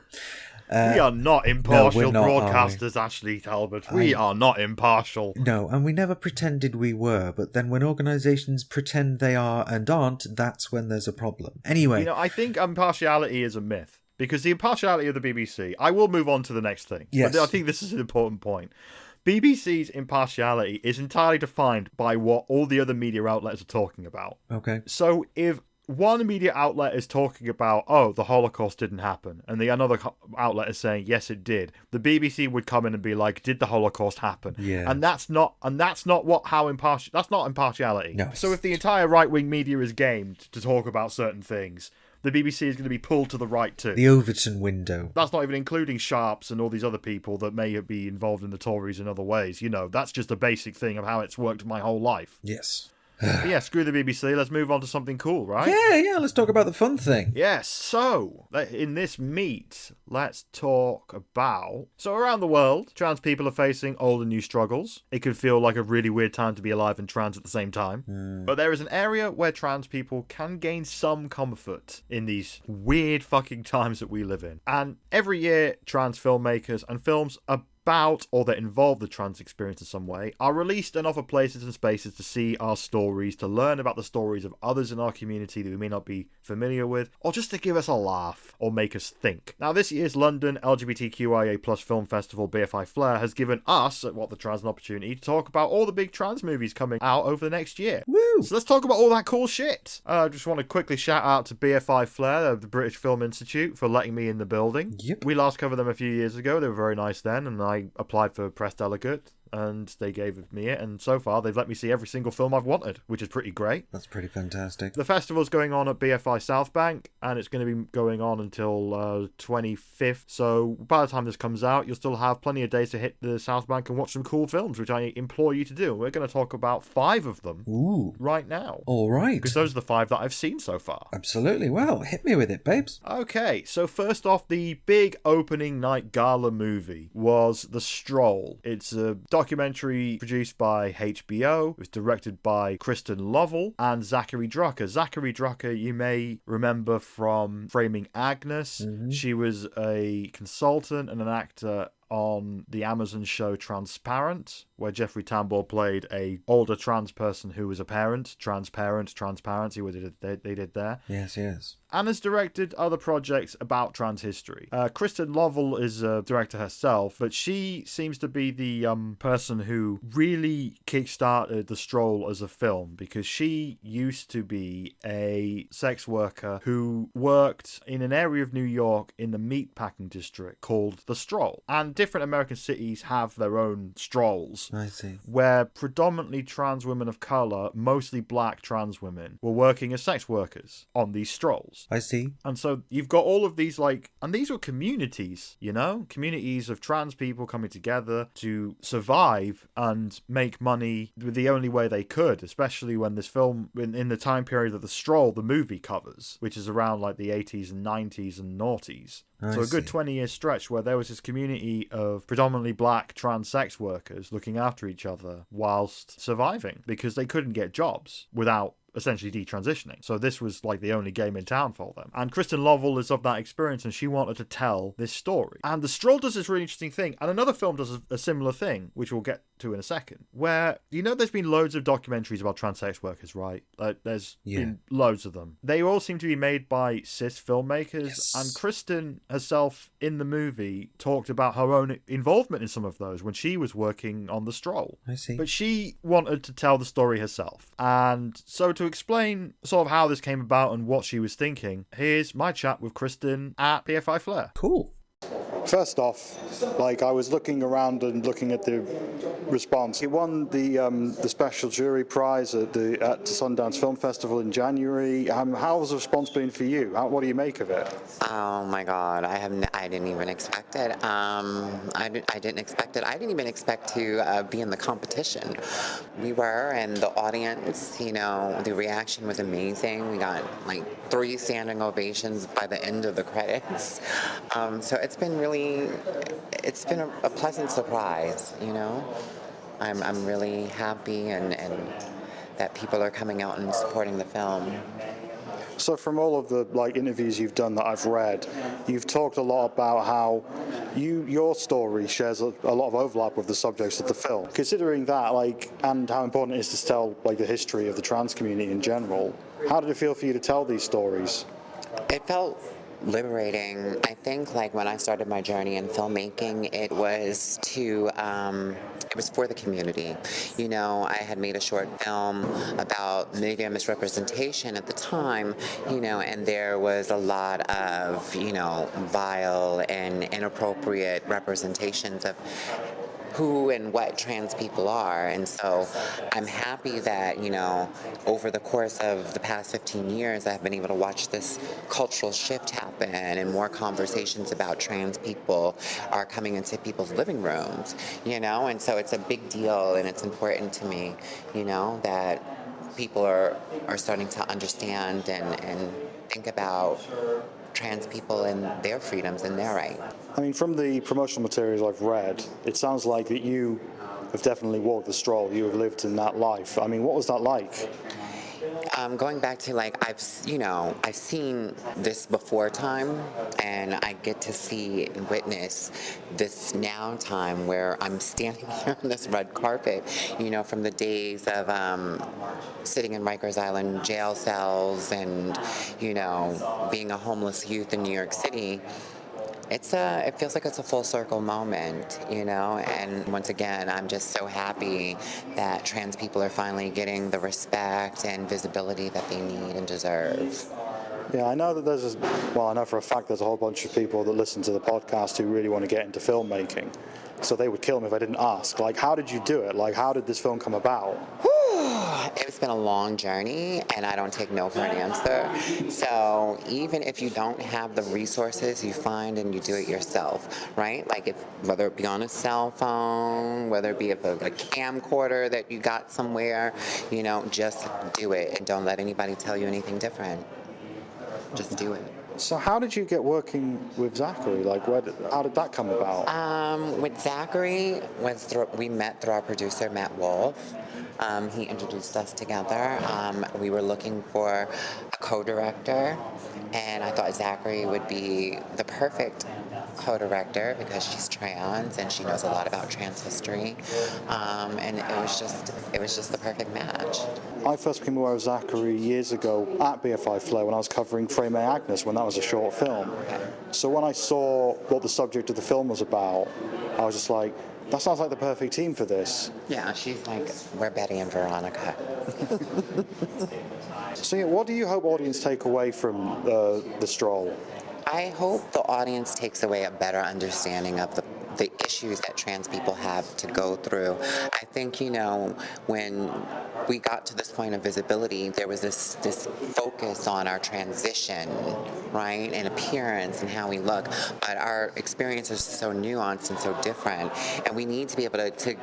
We are not impartial no, broadcasters, Ashley Talbot. We are not impartial. No, and we never pretended we were, but then when organisations pretend they are and aren't, that's when there's a problem. Anyway. I think impartiality is a myth, because the impartiality of the BBC, I will move on to the next thing. Yes. But I think this is an important point. BBC's impartiality is entirely defined by what all the other media outlets are talking about. Okay. So if one media outlet is talking about, oh, the Holocaust didn't happen, and the another outlet is saying, yes, it did, the BBC would come in and be like, did the Holocaust happen? Yeah. And that's not that's not impartiality. No. So if the entire right-wing media is gamed to talk about certain things, the BBC is going to be pulled to the right too. The Overton window. That's not even including Sharps and all these other people that may be involved in the Tories in other ways. You know, that's just a basic thing of how it's worked my whole life. Yes. But yeah, screw the BBC. Let's move on to something cool, right? Yeah, let's talk about the fun thing. Yes, so, in this meet, let's talk about... So, around the world, trans people are facing old and new struggles. It can feel like a really weird time to be alive and trans at the same time. But there is an area where trans people can gain some comfort in these weird fucking times that we live in. And every year, trans filmmakers and films about or that involve the trans experience in some way are released and offer places and spaces to see our stories, to learn about the stories of others in our community that we may not be familiar with, or just to give us a laugh or make us think. Now, this year's London LGBTQIA+ film festival, BFI Flare, has given us at What the Trans an opportunity to talk about all the big trans movies coming out over the next year. Woo! So let's talk about all that cool shit. I just want to quickly shout out to BFI Flare, the British Film Institute, for letting me in the building. Yep. We last covered them a few years ago. They were very nice then, and I applied for press delegate, and they gave me it, and so far they've let me see every single film I've wanted, which is pretty great. That's pretty fantastic. The festival's going on at BFI South Bank, and it's going to be going on until 25th, so by the time this comes out, you'll still have plenty of days to hit the South Bank and watch some cool films, which I implore you to do. We're going to talk about 5 of them right now. All right. Because those are the 5 that I've seen so far. Absolutely. Well, hit me with it, babes. Okay, so first off, the big opening night gala movie was The Stroll. It's a documentary produced by HBO. It was directed by Kristen Lovell and Zachary Drucker. Zachary Drucker, you may remember from Framing Agnes. She was a consultant and an actor on the Amazon show Transparent, where Jeffrey Tambor played a older trans person who was a parent. Transparent, see what they did there. Yes. And has directed other projects about trans history. Kristen Lovell is a director herself, but she seems to be the person who really kickstarted The Stroll as a film, because she used to be a sex worker who worked in an area of New York in the meatpacking district called The Stroll. And different American cities have their own strolls. I see. Where predominantly trans women of colour, mostly black trans women, were working as sex workers on these strolls. I see. And so you've got all of these, and these were communities, communities of trans people coming together to survive and make money the only way they could, especially when this film, in the time period of The Stroll, the movie covers, which is around the 80s and 90s and noughties. So a good 20-year stretch where there was this community of predominantly black trans sex workers looking after each other whilst surviving, because they couldn't get jobs without essentially detransitioning. So this was the only game in town for them. And Kristen Lovell is of that experience, and she wanted to tell this story. And The Stroll does this really interesting thing, and another film does a similar thing, which we'll get to in a second, where, there's been loads of documentaries about trans sex workers, right? There's been loads of them. They all seem to be made by cis filmmakers, Yes. and Kristen herself in the movie talked about her own involvement in some of those when she was working on The Stroll. I see. But she wanted to tell the story herself. And so to explain sort of how this came about and what she was thinking, here's my chat with Kristen at BFI Flare. Cool. First off, I was looking around and looking at the response. He won the special jury prize at the Sundance Film Festival in January. How has the response been for you? What do you make of it? Oh my God, I didn't even expect it. I didn't expect it. I didn't even expect to be in the competition. We were, and the audience, the reaction was amazing. We got 3 standing ovations by the end of the credits. So it's been a pleasant surprise, I'm really happy and that people are coming out and supporting the film. So from all of the interviews you've done that I've read, you've talked a lot about how your story shares a lot of overlap with the subjects of the film. Considering that, and how important it is to tell the history of the trans community in general, how did it feel for you to tell these stories? It felt liberating. I think like when I started my journey in filmmaking, it was it was for the community. You know, I had made a short film about media misrepresentation at the time, you know, and there was a lot of, you know, vile and inappropriate representations of who and what trans people are. And so I'm happy that, you know, over the course of the past 15 years, I've been able to watch this cultural shift happen and more conversations about trans people are coming into people's living rooms, you know, and so it's a big deal and it's important to me, you know, that people are starting to understand and think about trans people and their freedoms and their rights. I mean, from the promotional materials I've read, it sounds like that you have definitely walked the stroll. You have lived in that life. I mean, what was that like? Going back to like I've seen this before time, and I get to see and witness this now time where I'm standing here on this red carpet, you know, from the days of sitting in Rikers Island jail cells and, you know, being a homeless youth in New York City. It feels like it's a full circle moment, you know, and once again, I'm just so happy that trans people are finally getting the respect and visibility that they need and deserve. Yeah, I know that I know for a fact there's a whole bunch of people that listen to the podcast who really want to get into filmmaking. So they would kill me if I didn't ask. Like, how did you do it? Like, how did this film come about? It's been a long journey, and I don't take no for an answer. So even if you don't have the resources, you find and you do it yourself, right? Like whether it be on a cell phone, whether it be a camcorder that you got somewhere, you know, just do it and don't let anybody tell you anything different. Just do it. So how did you get working with Zachary? Like, how did that come about? With Zachary, we met through our producer, Matt Wolf. He introduced us together. We were looking for a co-director, and I thought Zachary would be the perfect co-director because she's trans and she knows a lot about trans history, and it was just the perfect match. I first became aware of Zachary years ago at BFI Flair when I was covering Frame A Agnes when that was a short film. So when I saw what the subject of the film was about, I was just like, that sounds like the perfect team for this. Yeah, she's like, we're Betty and Veronica. So yeah, what do you hope audience take away from the stroll? I hope the audience takes away a better understanding of the issues that trans people have to go through. I think, you know, when we got to this point of visibility, there was this focus on our transition, right, and appearance and how we look, but our experience is so nuanced and so different, and we need to be able to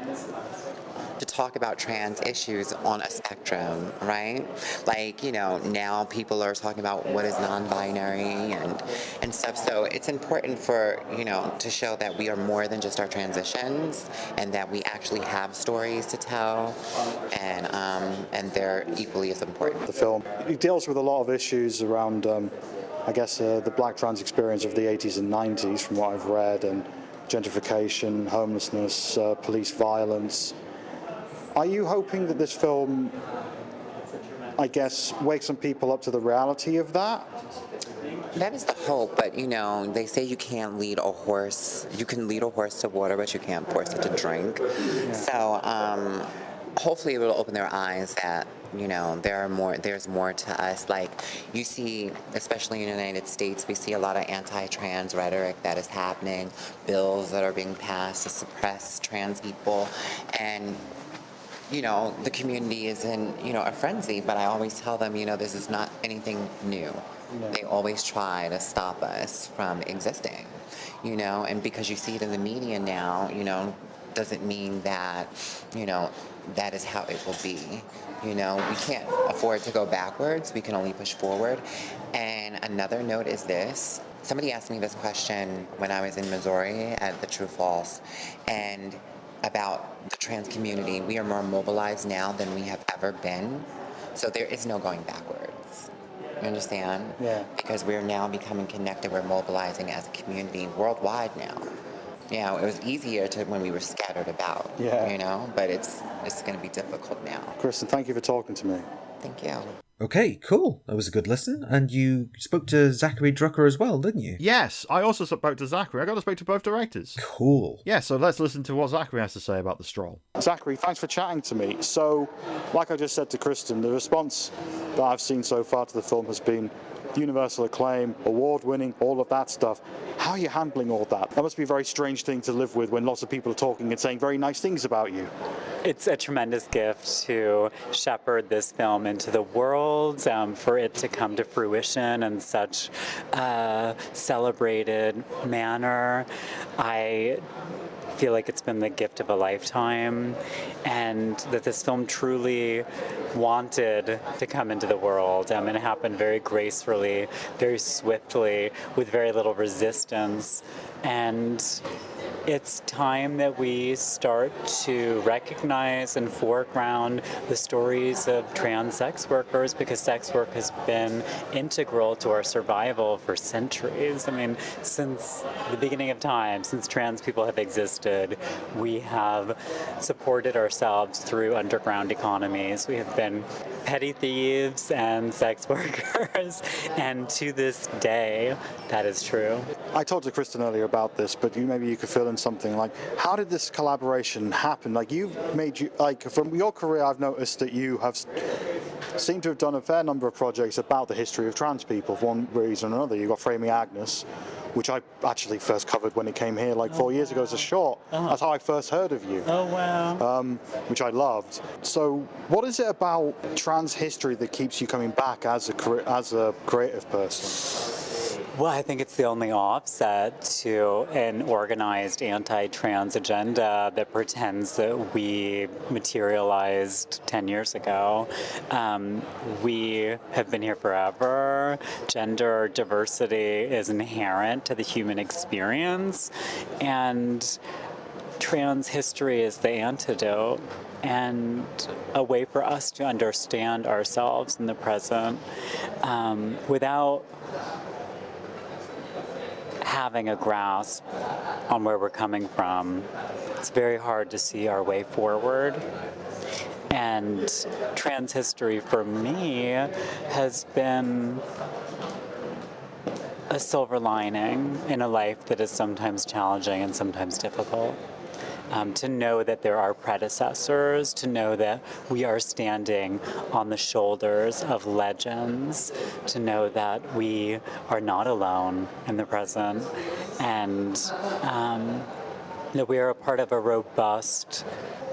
talk about trans issues on a spectrum, right? Like, you know, now people are talking about what is non-binary and stuff. So it's important for, you know, to show that we are more than just our transitions and that we actually have stories to tell, and they're equally as important. The film, it deals with a lot of issues around, I guess, the black trans experience of the 80s and 90s from what I've read, and gentrification, homelessness, police violence. Are you hoping that this film, I guess, wakes some people up to the reality of that? That is the hope, but, you know, they say you can't lead a horse. You can lead a horse to water, but you can't force it to drink. Yeah. So hopefully it will open their eyes that, you know, there's more to us. Like, you see, especially in the United States, we see a lot of anti-trans rhetoric that is happening, bills that are being passed to suppress trans people, and you know, the community is in, you know, a frenzy, but I always tell them, you know, this is not anything new. No. They always try to stop us from existing, you know, and because you see it in the media now, you know, doesn't mean that, you know, that is how it will be. You know, we can't afford to go backwards. We can only push forward. And another note is this. Somebody asked me this question when I was in Missouri at the True False, and about the trans community. We are more mobilized now than we have ever been. So there is no going backwards. You understand? Yeah. Because we're now becoming connected. We're mobilizing as a community worldwide now. You know, it was easier when we were scattered about. Yeah. You know, but it's going to be difficult now. Kristen, thank you for talking to me. Thank you. Okay, cool. That was a good listen. And you spoke to Zachary Drucker as well, didn't you? Yes, I also spoke to Zachary. I got to speak to both directors. Cool. Yeah, so let's listen to what Zachary has to say about The Stroll. Zachary, thanks for chatting to me. So, like I just said to Kristen, the response that I've seen so far to the film has been universal acclaim, award-winning, all of that stuff. How are you handling all that? That must be a very strange thing to live with when lots of people are talking and saying very nice things about you. It's a tremendous gift to shepherd this film into the world, for it to come to fruition in such a celebrated manner. I feel like it's been the gift of a lifetime, and that this film truly wanted to come into the world, and it happened very gracefully, very swiftly, with very little resistance. And it's time that we start to recognize and foreground the stories of trans sex workers, because sex work has been integral to our survival for centuries. I mean, since the beginning of time, since trans people have existed, we have supported ourselves through underground economies. We have been petty thieves and sex workers, and to this day, that is true. I talked to Kristen earlier about this, but maybe you could fill in something like, how did this collaboration happen? Like, from your career, I've noticed that you have seemed to have done a fair number of projects about the history of trans people for one reason or another. You got Framing Agnes, which I actually first covered when it came here 4 years ago as a short. That's how I first heard of you. Oh, wow. Which I loved. So what is it about trans history that keeps you coming back as a creative person? Well, I think it's the only offset to an organized anti-trans agenda that pretends that we materialized 10 years ago. We have been here forever. Gender diversity is inherent to the human experience, and trans history is the antidote and a way for us to understand ourselves in the present without having a grasp on where we're coming from. It's very hard to see our way forward. And trans history for me has been a silver lining in a life that is sometimes challenging and sometimes difficult. To know that there are predecessors, to know that we are standing on the shoulders of legends, to know that we are not alone in the present, and that we are a part of a robust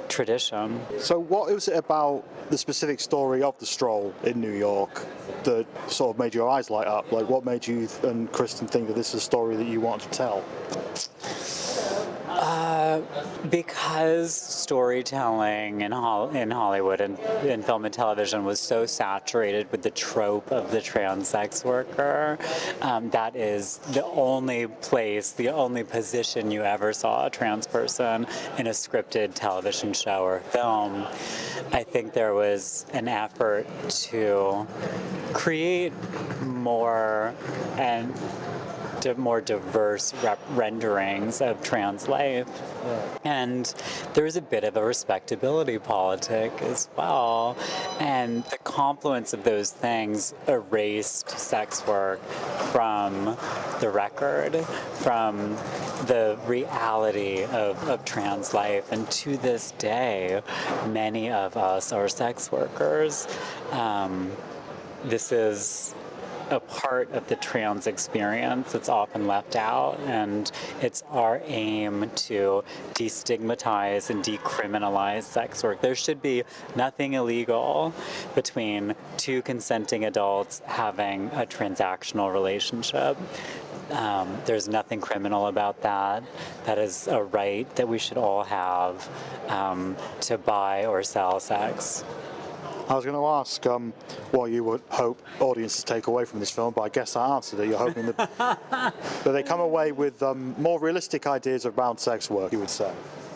tradition. So what was it about the specific story of The Stroll in New York that sort of made your eyes light up? Like, what made you and Kristen think that this is a story that you wanted to tell? Because storytelling in Hollywood and in film and television was so saturated with the trope of the trans sex worker, that is the only place, the only position you ever saw a trans person in a scripted television show or film. I think there was an effort to create more and more diverse renderings of trans life. And there's a bit of a respectability politic as well. And the confluence of those things erased sex work from the record, from the reality of trans life. And to this day, many of us are sex workers. This is a part of the trans experience that's often left out, and it's our aim to destigmatize and decriminalize sex work. There should be nothing illegal between two consenting adults having a transactional relationship. There's nothing criminal about that. That is a right that we should all have, to buy or sell sex. I was going to ask what you would hope audiences take away from this film, but I guess I answered it. You're hoping that they come away with more realistic ideas around sex work, you would say.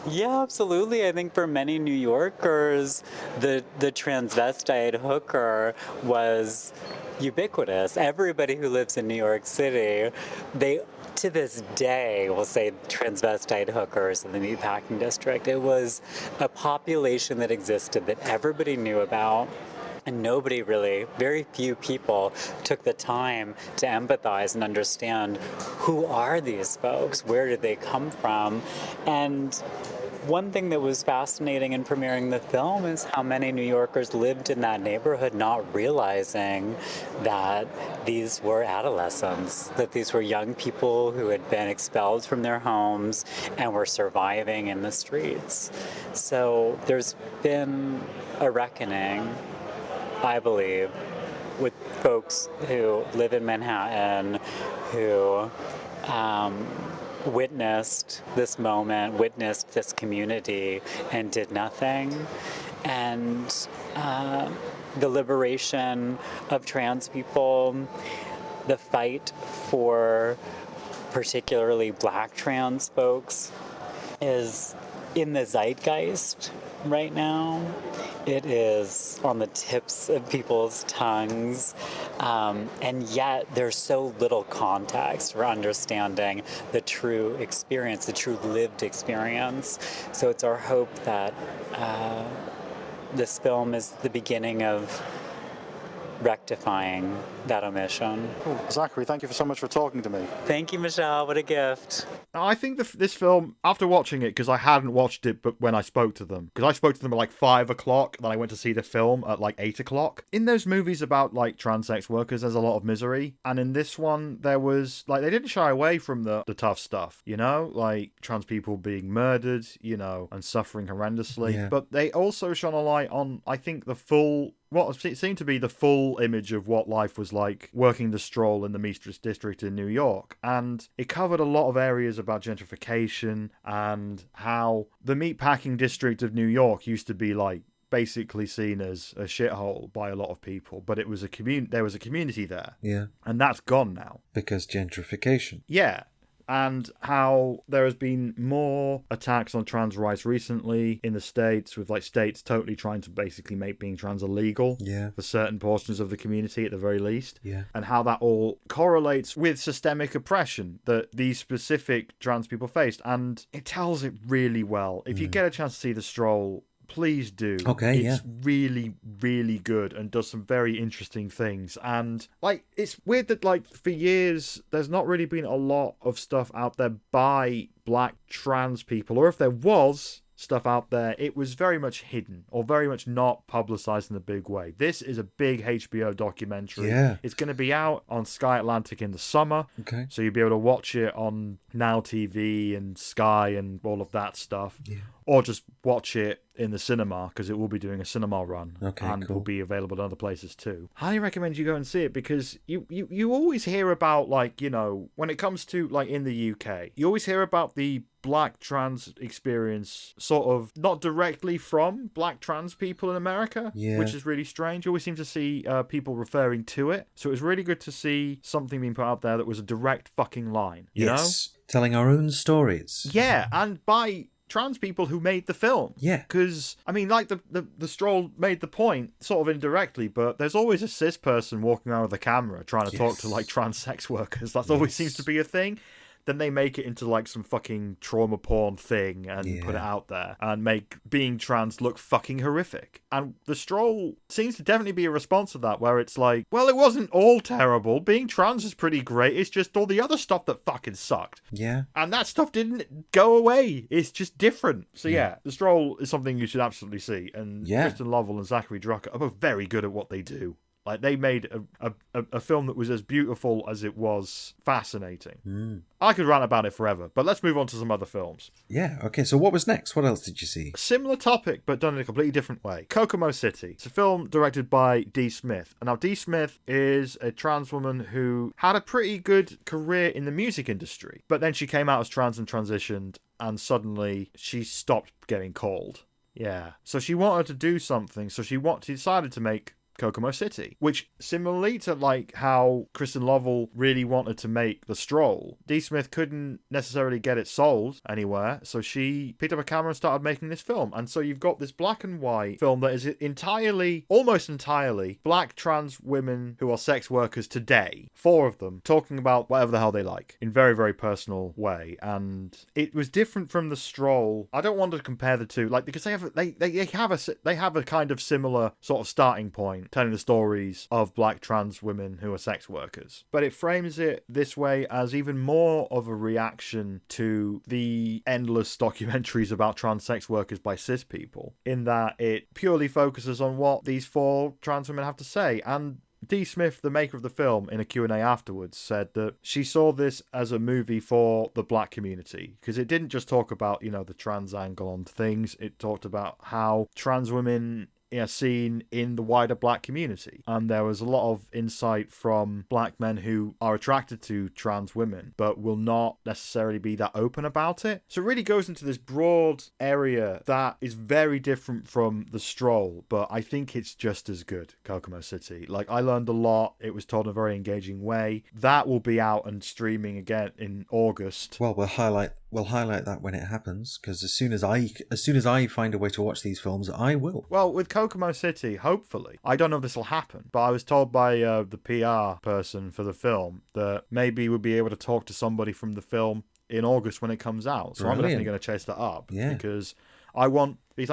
Yeah, absolutely. I think for many New Yorkers, the transvestite hooker was ubiquitous. Everybody who lives in New York City, they to this day will say transvestite hookers in the Meatpacking District. It was a population that existed that everybody knew about. And nobody really, very few people took the time to empathize and understand who are these folks, where did they come from. And one thing that was fascinating in premiering the film is how many New Yorkers lived in that neighborhood not realizing that these were adolescents, that these were young people who had been expelled from their homes and were surviving in the streets. So there's been a reckoning, I believe, with folks who live in Manhattan, who witnessed this moment, witnessed this community, and did nothing. And the liberation of trans people, the fight for particularly Black trans folks is in the zeitgeist right now. It is on the tips of people's tongues, and yet there's so little context for understanding the true experience, the true lived experience. So it's our hope that this film is the beginning of rectifying that omission. Cool. Zachary, thank you so much for talking to me. Thank you, Michelle. What a gift. I think this film, after watching it, because I hadn't watched it but when I spoke to them, because I spoke to them at like 5 o'clock, then I went to see the film at like 8 o'clock. In those movies about like trans sex workers, there's a lot of misery. And in this one, there was like, they didn't shy away from the tough stuff, you know, like trans people being murdered, you know, and suffering horrendously. Yeah. But they also shone a light on, I think, what seemed to be the full image of what life was like working the stroll in the Mistress District in New York. And it covered a lot of areas about gentrification and how the meatpacking district of New York used to be like basically seen as a shithole by a lot of people, but it was there was a community there. Yeah. And that's gone now. Because gentrification. Yeah. And how there has been more attacks on trans rights recently in the States, with like states totally trying to basically make being trans illegal for certain portions of the community at the very least. Yeah. And how that all correlates with systemic oppression that these specific trans people faced. And it tells it really well. If you get a chance to see The Stroll, please do. Okay, it's really, really good and does some very interesting things. And like, it's weird that like for years there's not really been a lot of stuff out there by Black trans people, or if there was stuff out there, it was very much hidden or very much not publicized in a big way. This is a big HBO documentary. Yeah. It's going to be out on Sky Atlantic in the summer. Okay. So you'll be able to watch it on Now TV and Sky and all of that stuff. Yeah. Or just watch it in the cinema, because it will be doing a cinema run. Okay, and cool. will be available in other places too. Highly recommend you go and see it, because you always hear about, like, you know, when it comes to like in the UK, you always hear about the Black trans experience sort of not directly from Black trans people in America, which is really strange. You always seem to see people referring to it. So it was really good to see something being put out there that was a direct fucking line, you know? Telling our own stories. Yeah, and by trans people who made the film. Yeah. Because, I mean, like, the Stroll made the point, sort of indirectly, but there's always a cis person walking around with a camera trying to talk to, like, trans sex workers. That always seems to be a thing. Then they make it into like some fucking trauma porn thing and put it out there and make being trans look fucking horrific. And The Stroll seems to definitely be a response to that, where it's like, well, it wasn't all terrible. Being trans is pretty great. It's just all the other stuff that fucking sucked. Yeah. And that stuff didn't go away. It's just different. So yeah, The Stroll is something you should absolutely see. And Kristen Lovell and Zachary Drucker are both very good at what they do. Like, they made a film that was as beautiful as it was fascinating. I could rant about it forever, but let's move on to some other films. Yeah, okay, so what was next? What else did you see? Similar topic, but done in a completely different way. Kokomo City. It's a film directed by Dee Smith. And now, Dee Smith is a trans woman who had a pretty good career in the music industry, but then she came out as trans and transitioned, and suddenly she stopped getting called. Yeah. So she wanted to do something, so she decided to make Kokomo City, which, similarly to like how Kristen Lovell really wanted to make The Stroll, Dee Smith couldn't necessarily get it sold anywhere, so she picked up a camera and started making this film. And so you've got this black and white film that is almost entirely black trans women who are sex workers today, 4 of them, talking about whatever the hell they like in very, very personal way. And it was different from The Stroll. I don't want to compare the two, like, because they have a kind of similar sort of starting point. telling the stories of black trans women who are sex workers. But it frames it this way as even more of a reaction to the endless documentaries about trans sex workers by cis people, in that it purely focuses on what these 4 trans women have to say. And Dee Smith, the maker of the film, in a Q&A afterwards, said that she saw this as a movie for the black community, because it didn't just talk about, the trans angle on things. It talked about how trans women seen in the wider black community. And there was a lot of insight from black men who are attracted to trans women, but will not necessarily be that open about it. So it really goes into this broad area that is very different from The Stroll, but I think it's just as good, Kokomo City. Like, I learned a lot. It was told in a very engaging way. That will be out and streaming again in August. Well, we'll highlight that when it happens, because as soon as I find a way to watch these films, I will. Well, with Kokomo City, hopefully, I don't know if this will happen, but I was told by the PR person for the film that maybe we'll be able to talk to somebody from the film in August when it comes out. So Brilliant. I'm definitely going to chase that up, Yeah. because I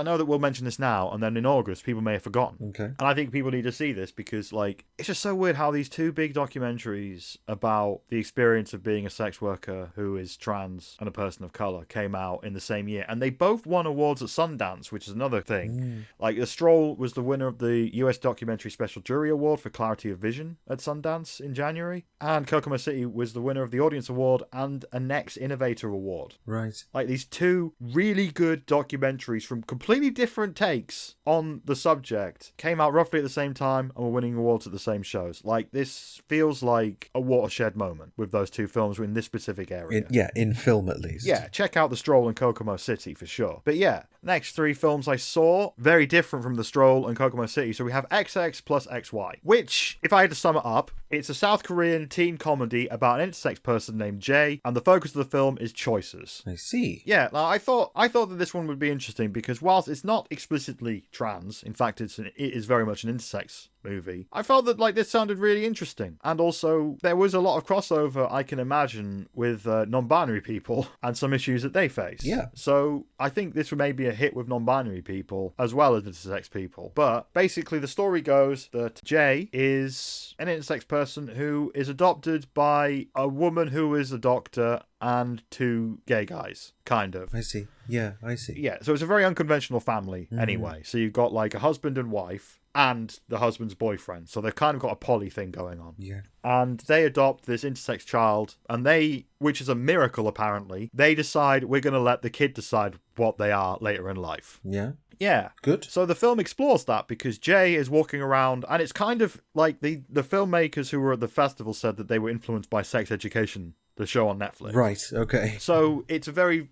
know that we'll mention this now, and then in August, people may have forgotten. Okay. And I think people need to see this, because, it's just so weird how these 2 big documentaries about the experience of being a sex worker who is trans and a person of colour came out in the same year. And they both won awards at Sundance, which is another thing. The Stroll was the winner of the US Documentary Special Jury Award for Clarity of Vision at Sundance in January. And Kokomo City was the winner of the Audience Award and a Next Innovator Award. Right. These 2 really good documentaries from completely different takes on the subject came out roughly at the same time and were winning awards at the same shows. This feels like a watershed moment with those 2 films in this specific area. In film at least. Yeah, check out The Stroll and Kokomo City for sure. But yeah, next 3 films I saw, very different from The Stroll and Kokomo City. So we have XX plus XY, which, if I had to sum it up, it's a South Korean teen comedy about an intersex person named Jay, and the focus of the film is choices. I see. Yeah, I thought that this one would be interesting, because whilst it's not explicitly trans, in fact it is very much an intersex movie, I felt that this sounded really interesting. And also there was a lot of crossover, I can imagine, with non-binary people and some issues that they face. Yeah. So I think this may be a hit with non-binary people as well as intersex people. But basically the story goes that Jay is an intersex person who is adopted by a woman who is a doctor and 2 gay guys, kind of. I see. Yeah, I see. Yeah, so it's a very unconventional family anyway. So you've got a husband and wife and the husband's boyfriend. So they've kind of got a poly thing going on. Yeah. And they adopt this intersex child, and which is a miracle apparently, they decide we're going to let the kid decide what they are later in life. Yeah. Yeah. Good. So the film explores that, because Jay is walking around, and it's kind of like the filmmakers who were at the festival said that they were influenced by Sex Education, the show on Netflix. Right, okay. So it's a very,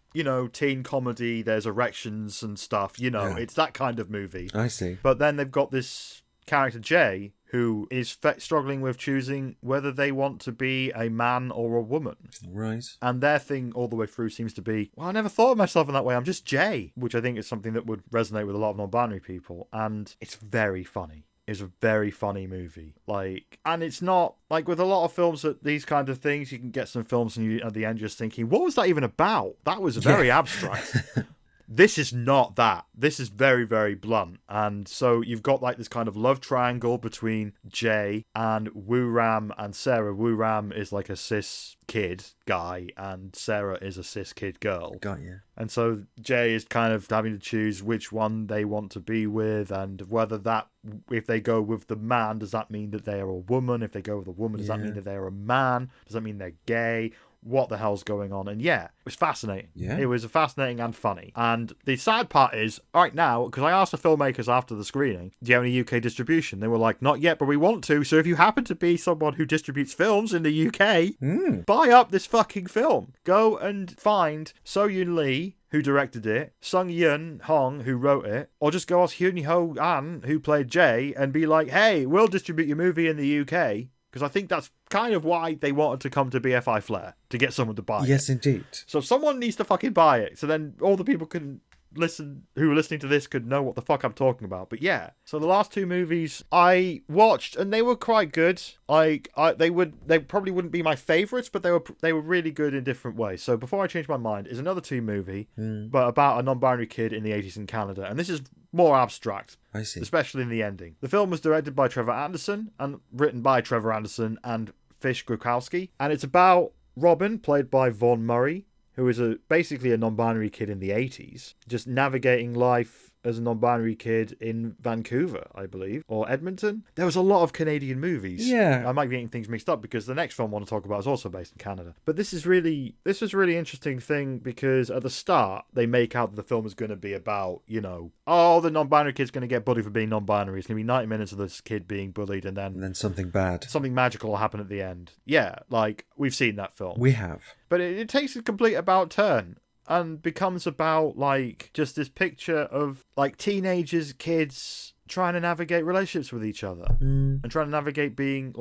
teen comedy. There's erections and stuff, It's that kind of movie. I see. But then they've got this character, Jay, who is struggling with choosing whether they want to be a man or a woman. Right. And their thing all the way through seems to be, well, I never thought of myself in that way. I'm just Jay, which I think is something that would resonate with a lot of non-binary people. And it's very funny. It's a very funny movie. And it's not with a lot of films that these kind of things, you can get some films and you at the end just thinking, what was that even about? That was very abstract. This is not that. This is very, very blunt. And so you've got this kind of love triangle between Jay and Woo Ram and Sarah. Woo Ram is a cis kid guy and Sarah is a cis kid girl. Got you. And so Jay is kind of having to choose which one they want to be with, and whether if they go with the man, does that mean that they are a woman? If they go with a woman, does that mean that they're a man? Does that mean they're gay? What the hell's going on? And yeah, it was fascinating. Yeah. It was fascinating and funny. And the sad part is, right now, because I asked the filmmakers after the screening, do you have any UK distribution? They were like, not yet, but we want to. So if you happen to be someone who distributes films in the UK, buy up this fucking film. Go and find So Yun Lee, who directed it, Sung Yun Hong, who wrote it, or just go ask Hyun Ho An, who played Jay, and be like, hey, we'll distribute your movie in the UK. Because I think that's kind of why they wanted to come to BFI Flair, to get someone to buy it. Yes, indeed. So someone needs to fucking buy it. So then all the people can who are listening to this could know what the fuck I'm talking about. But yeah, so the last two movies I watched, and they were quite good. They probably wouldn't be my favorites, but they were really good in different ways. So Before I Change My Mind is another movie, but about a non-binary kid in the 80s in Canada, and this is more abstract. I see. Especially in the ending. The film was directed by Trevor Anderson and written by Trevor Anderson and Fish Grukowski, and it's about Robin, played by Vaughn Murray, who is basically a non-binary kid in the 80s, just navigating life as a non-binary kid in Vancouver, I believe, or Edmonton. There was a lot of Canadian movies. Yeah. I might be getting things mixed up because the next film I want to talk about is also based in Canada. But this was a really interesting thing because at the start, they make out that the film is going to be about, the non-binary kid's going to get bullied for being non-binary. It's going to be 90 minutes of this kid being bullied and then something bad. Something magical will happen at the end. Yeah, we've seen that film. We have. But it takes a complete about turn and becomes about just this picture of teenagers, kids trying to navigate relationships with each other and trying to navigate being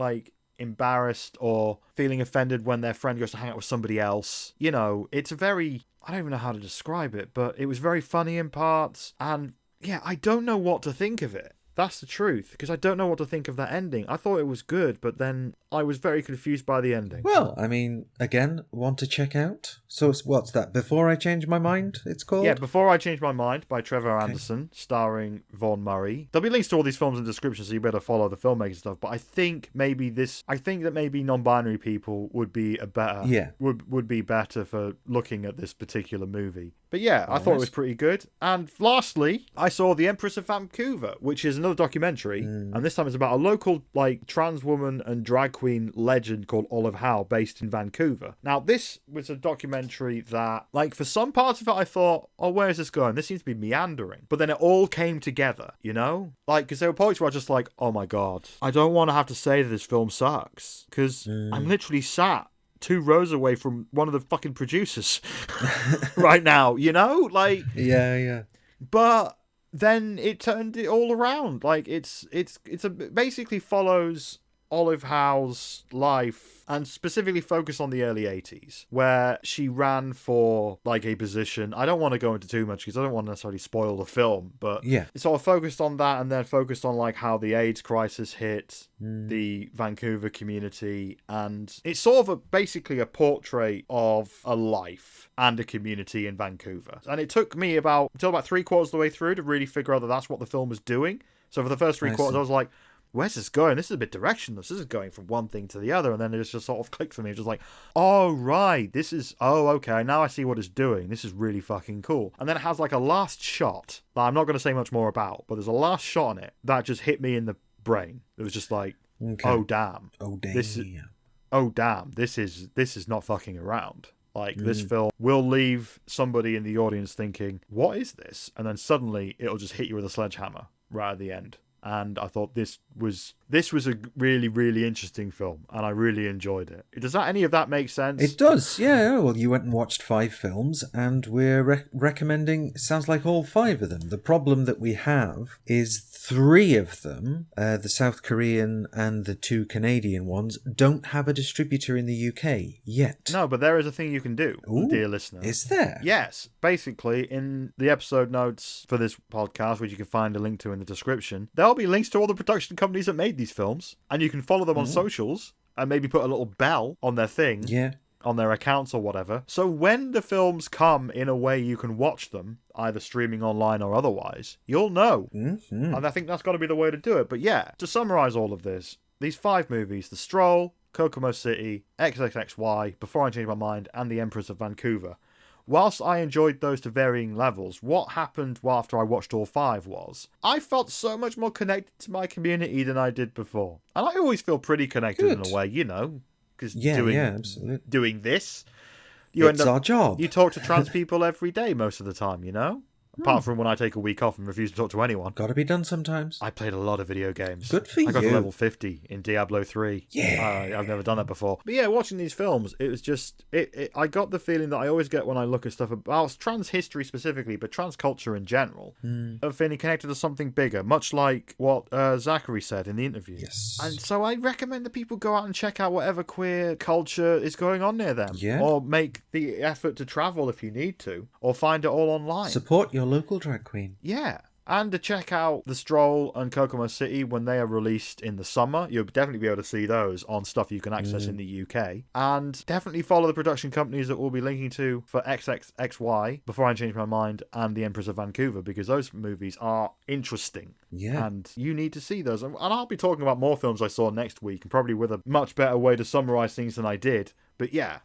embarrassed or feeling offended when their friend goes to hang out with somebody else. It's a very, I don't even know how to describe it, but it was very funny in parts, and yeah, I don't know what to think of it. That's the truth, because I don't know what to think of that ending. I thought it was good, but then I was very confused by the ending. Well, I mean, again, want to check out? So what's that? Before I Change My Mind, it's called? Yeah, Before I Change My Mind by Trevor Anderson, starring Vaughn Murray. There'll be links to all these films in the description, so you better follow the filmmaking stuff. But I think that maybe non-binary people would be would be better for looking at this particular movie. But yeah, I thought it was pretty good. And lastly, I saw The Empress of Vancouver, which is another documentary. And this time it's about a local trans woman and drag queen legend called Olive Howe, based in Vancouver. Now, this was a documentary that, for some parts of it, I thought, oh, where is this going? This seems to be meandering. But then it all came together, because there were points where I was just oh my God, I don't want to have to say that this film sucks, because I'm literally sat 2 rows away from one of the fucking producers right now, Yeah. But then it turned it all around. Basically follows Olive Howe's life and specifically focus on the early 80s, where she ran for a position. I don't want to go into too much because I don't want to necessarily spoil the film, but yeah, it sort of focused on that, and then focused on how the AIDS crisis hit the Vancouver community, and it's sort of basically a portrait of a life and a community in Vancouver. And it took me until about 3/4 of the way through to really figure out that that's what the film was doing. So for the first 3/4, I was like, where's this going? This is a bit directionless. This is going from one thing to the other. And then it just sort of clicked for me. It was just oh, right. Okay. Now I see what it's doing. This is really fucking cool. And then it has a last shot that I'm not going to say much more about, but there's a last shot on it that just hit me in the brain. It was just okay. Oh, damn. Oh, damn. This is not fucking around. This film will leave somebody in the audience thinking, what is this? And then suddenly it'll just hit you with a sledgehammer right at the end. And I thought this was a really, really interesting film, and I really enjoyed it. Does any of that make sense? It does, yeah. Well, you went and watched 5 films, and we're recommending, sounds like all 5 of them. The problem that we have is 3 of them, the South Korean and the 2 Canadian ones, don't have a distributor in the UK yet. No, but there is a thing you can do, dear listener. Is there? Yes. Basically, in the episode notes for this podcast, which you can find a link to in the description, there'll be links to all the production companies that made these films, and you can follow them on socials and maybe put a little bell on their thing. Yeah. On their accounts or whatever. So when the films come in a way you can watch them, either streaming online or otherwise, you'll know. Mm-hmm. And I think that's got to be the way to do it. But yeah, to summarize all of this, these 5 movies, The Stroll, Kokomo City, XXXY, Before I Change My Mind, and The Empress of Vancouver, whilst I enjoyed those to varying levels, what happened after I watched all 5 was I felt so much more connected to my community than I did before. And I always feel pretty connected in a way, because absolutely. Doing this, it's our job. You talk to trans people every day most of the time, Apart from when I take a week off and refuse to talk to anyone. Gotta be done sometimes. I played a lot of video games. Good for you. I got to level 50 in Diablo 3. Yeah. I've never done that before. But yeah, watching these films, it was just... I got the feeling that I always get when I look at stuff about trans history specifically, but trans culture in general, of feeling connected to something bigger, much like what Zachary said in the interview. Yes. And so I recommend that people go out and check out whatever queer culture is going on near them. Yeah. Or make the effort to travel if you need to, or find it all online. Support your your local drag queen. Yeah. And to check out The Stroll and Kokomo City when they are released in the summer. You'll definitely be able to see those on stuff you can access in the UK. And definitely follow the production companies that we'll be linking to for XXXY, Before I Change My Mind, and The Empress of Vancouver, because those movies are interesting. Yeah. And you need to see those. And I'll be talking about more films I saw next week, and probably with a much better way to summarise things than I did. But yeah,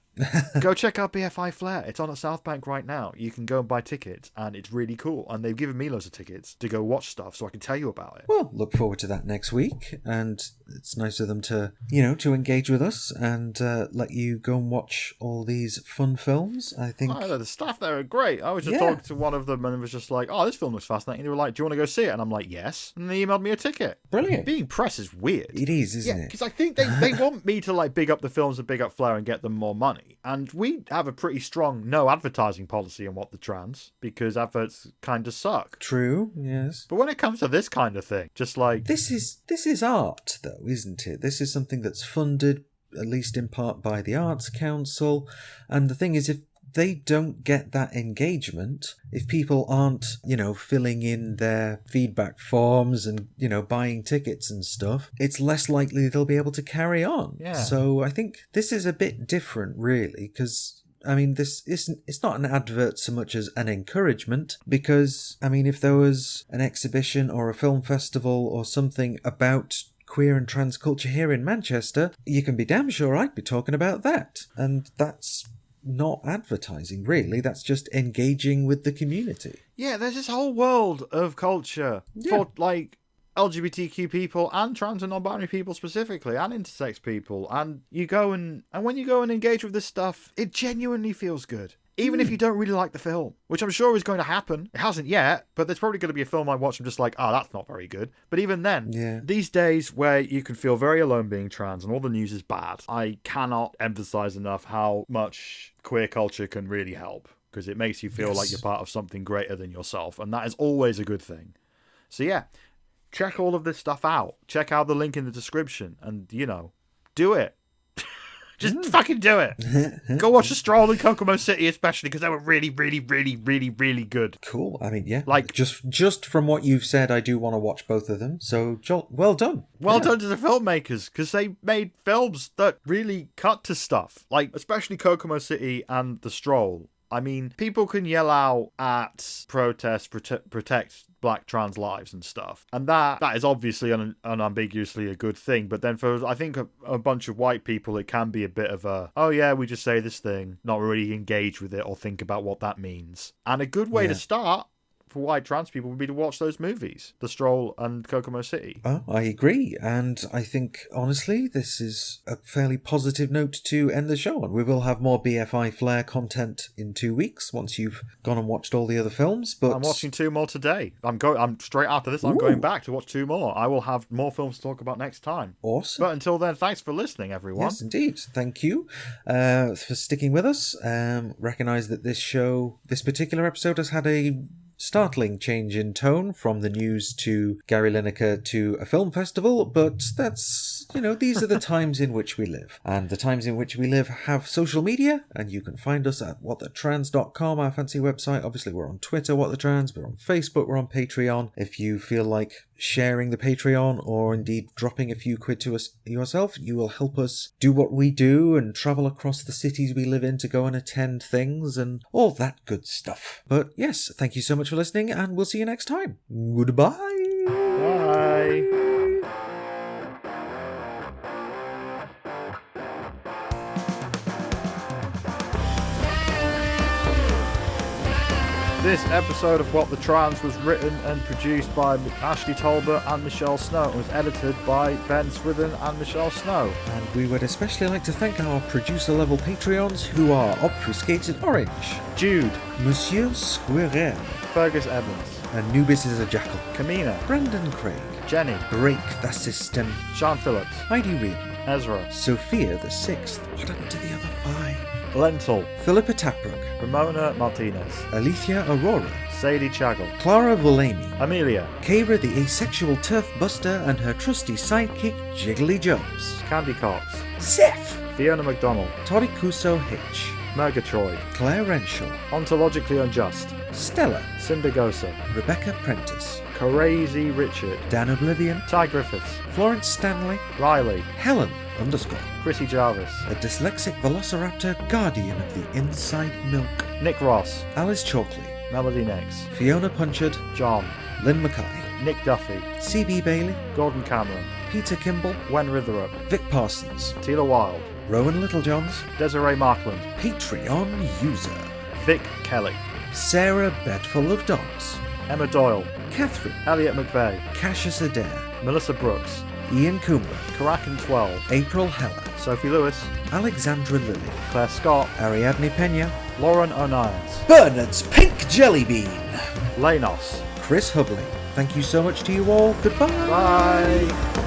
go check out BFI Flair. It's on at South Bank right now. You can go and buy tickets, and it's really cool. And they've given me loads of tickets to go watch stuff, so I can tell you about it. Well, look forward to that next week. And it's nice of them to, to engage with us and let you go and watch all these fun films. I think... Oh, the staff there are great. I was just talking to one of them, and it was just like, oh, this film looks fascinating. They were like, do you want to go see it? And I'm like, yes. And they emailed me a ticket. Brilliant. Being press is weird. It is, isn't it? Because I think they want me to like big up the films and big up Flair and get them more money. And we have a pretty strong no advertising policy on What the Trans, because adverts kind of suck. True, yes. But when it comes to this kind of thing, just like... This is art, though, isn't it? This is something that's funded, at least in part, by the Arts Council. And the thing is, if they don't get that engagement, if people aren't, filling in their feedback forms and, buying tickets and stuff, it's less likely they'll be able to carry on. Yeah. So I think this is a bit different, really, because... it's not an advert so much as an encouragement, because, if there was an exhibition or a film festival or something about queer and trans culture here in Manchester, you can be damn sure I'd be talking about that. And that's not advertising, really. That's just engaging with the community. Yeah, there's this whole world of culture for, like, LGBTQ people and trans and non-binary people specifically, and intersex people. And you go and when you go and engage with this stuff, it genuinely feels good. Even if you don't really like the film, which I'm sure is going to happen. It hasn't yet, but there's probably going to be a film I watch and just like, oh, that's not very good. But even then, these days where you can feel very alone being trans and all the news is bad, I cannot emphasize enough how much queer culture can really help, because it makes you feel like you're part of something greater than yourself, and that is always a good thing. So yeah, check all of this stuff out. Check out the link in the description and, do it. Just fucking do it. Go watch The Stroll in Kokomo City, especially, because they were really, really, really, really, really good. Cool. Yeah. Like, just from what you've said, I do want to watch both of them. So, well done. Well done to the filmmakers, because they made films that really cut to stuff. Like, especially Kokomo City and The Stroll. People can yell out at protests, protect black trans lives and stuff, and that is obviously unambiguously a good thing. But then for, I think, a bunch of white people, it can be a bit of a, oh yeah, we just say this thing, not really engage with it or think about what that means. And a good way to start for white trans people would be to watch those movies, The Stroll and Kokomo City. Oh, I agree. And I think, honestly, this is a fairly positive note to end the show on. We will have more BFI Flair content in 2 weeks once you've gone and watched all the other films. But I'm watching 2 more today. I'm straight after this. I'm going back to watch 2 more. I will have more films to talk about next time. Awesome. But until then, thanks for listening, everyone. Yes, indeed. Thank you for sticking with us. Recognise that this particular episode has had a startling change in tone from the news to Gary Lineker to a film festival, but that's, these are the times in which we live. And the times in which we live have social media, and you can find us at whatthetrans.com, our fancy website. Obviously, we're on Twitter, What the Trans, we're on Facebook, we're on Patreon. If you feel like sharing the Patreon or indeed dropping a few quid to us yourself, you will help us do what we do and travel across the cities we live in to go and attend things and all that good stuff. But yes, thank you so much for listening, and we'll see you next time. Goodbye. Bye. This episode of What the Trans was written and produced by Ashley Tolbert and Michelle Snow. It was edited by Ben Swithin and Michelle Snow. And we would especially like to thank our producer-level Patreons, who are Obfuscated Orange, Jude, Monsieur Squirrel, Fergus Evans, Anubis is a Jackal, Kamina, Brendan Craig, Jenny, Break the System, Sean Phillips, Heidi Reed, Ezra, Sophia the Sixth, what happened to the other 5? Lentil, Philippa Taprook, Ramona Martinez, Alethea Aurora, Sadie Chagall, Clara Volamy, Amelia, Kara the Asexual Turf Buster and her trusty sidekick Jiggly Jumps, Candy Cox, Zeph, Fiona McDonald, Torikuso Hitch, Murgatroyd, Claire Renshaw, Ontologically Unjust, Stella, Syndergosa, Rebecca Prentice, Crazy Richard, Dan Oblivion, Ty Griffiths, Florence Stanley, Riley, Helen _ Chrissy Jarvis, a dyslexic velociraptor guardian of the inside milk, Nick Ross, Alice Chalkley, Melody Nix, Fiona Punchard, John, Lynn Mackay, Nick Duffy, C.B. Bailey, Gordon Cameron, Peter Kimball, Wen Ritherup, Vic Parsons, Tila Wild, Rowan Littlejohns, Desiree Markland, Patreon user, Vic Kelly, Sarah Bedful of Dogs, Emma Doyle, Catherine, Elliot McVeigh, Cassius Adair, Melissa Brooks, Ian Coomer, Karakin12, April Heller, Sophie Lewis, Alexandra Lilly, Claire Scott, Ariadne Pena, Lauren O'Nions, Bernard's Pink Jelly Bean. Lanos. Chris Hubley. Thank you so much to you all. Goodbye. Bye.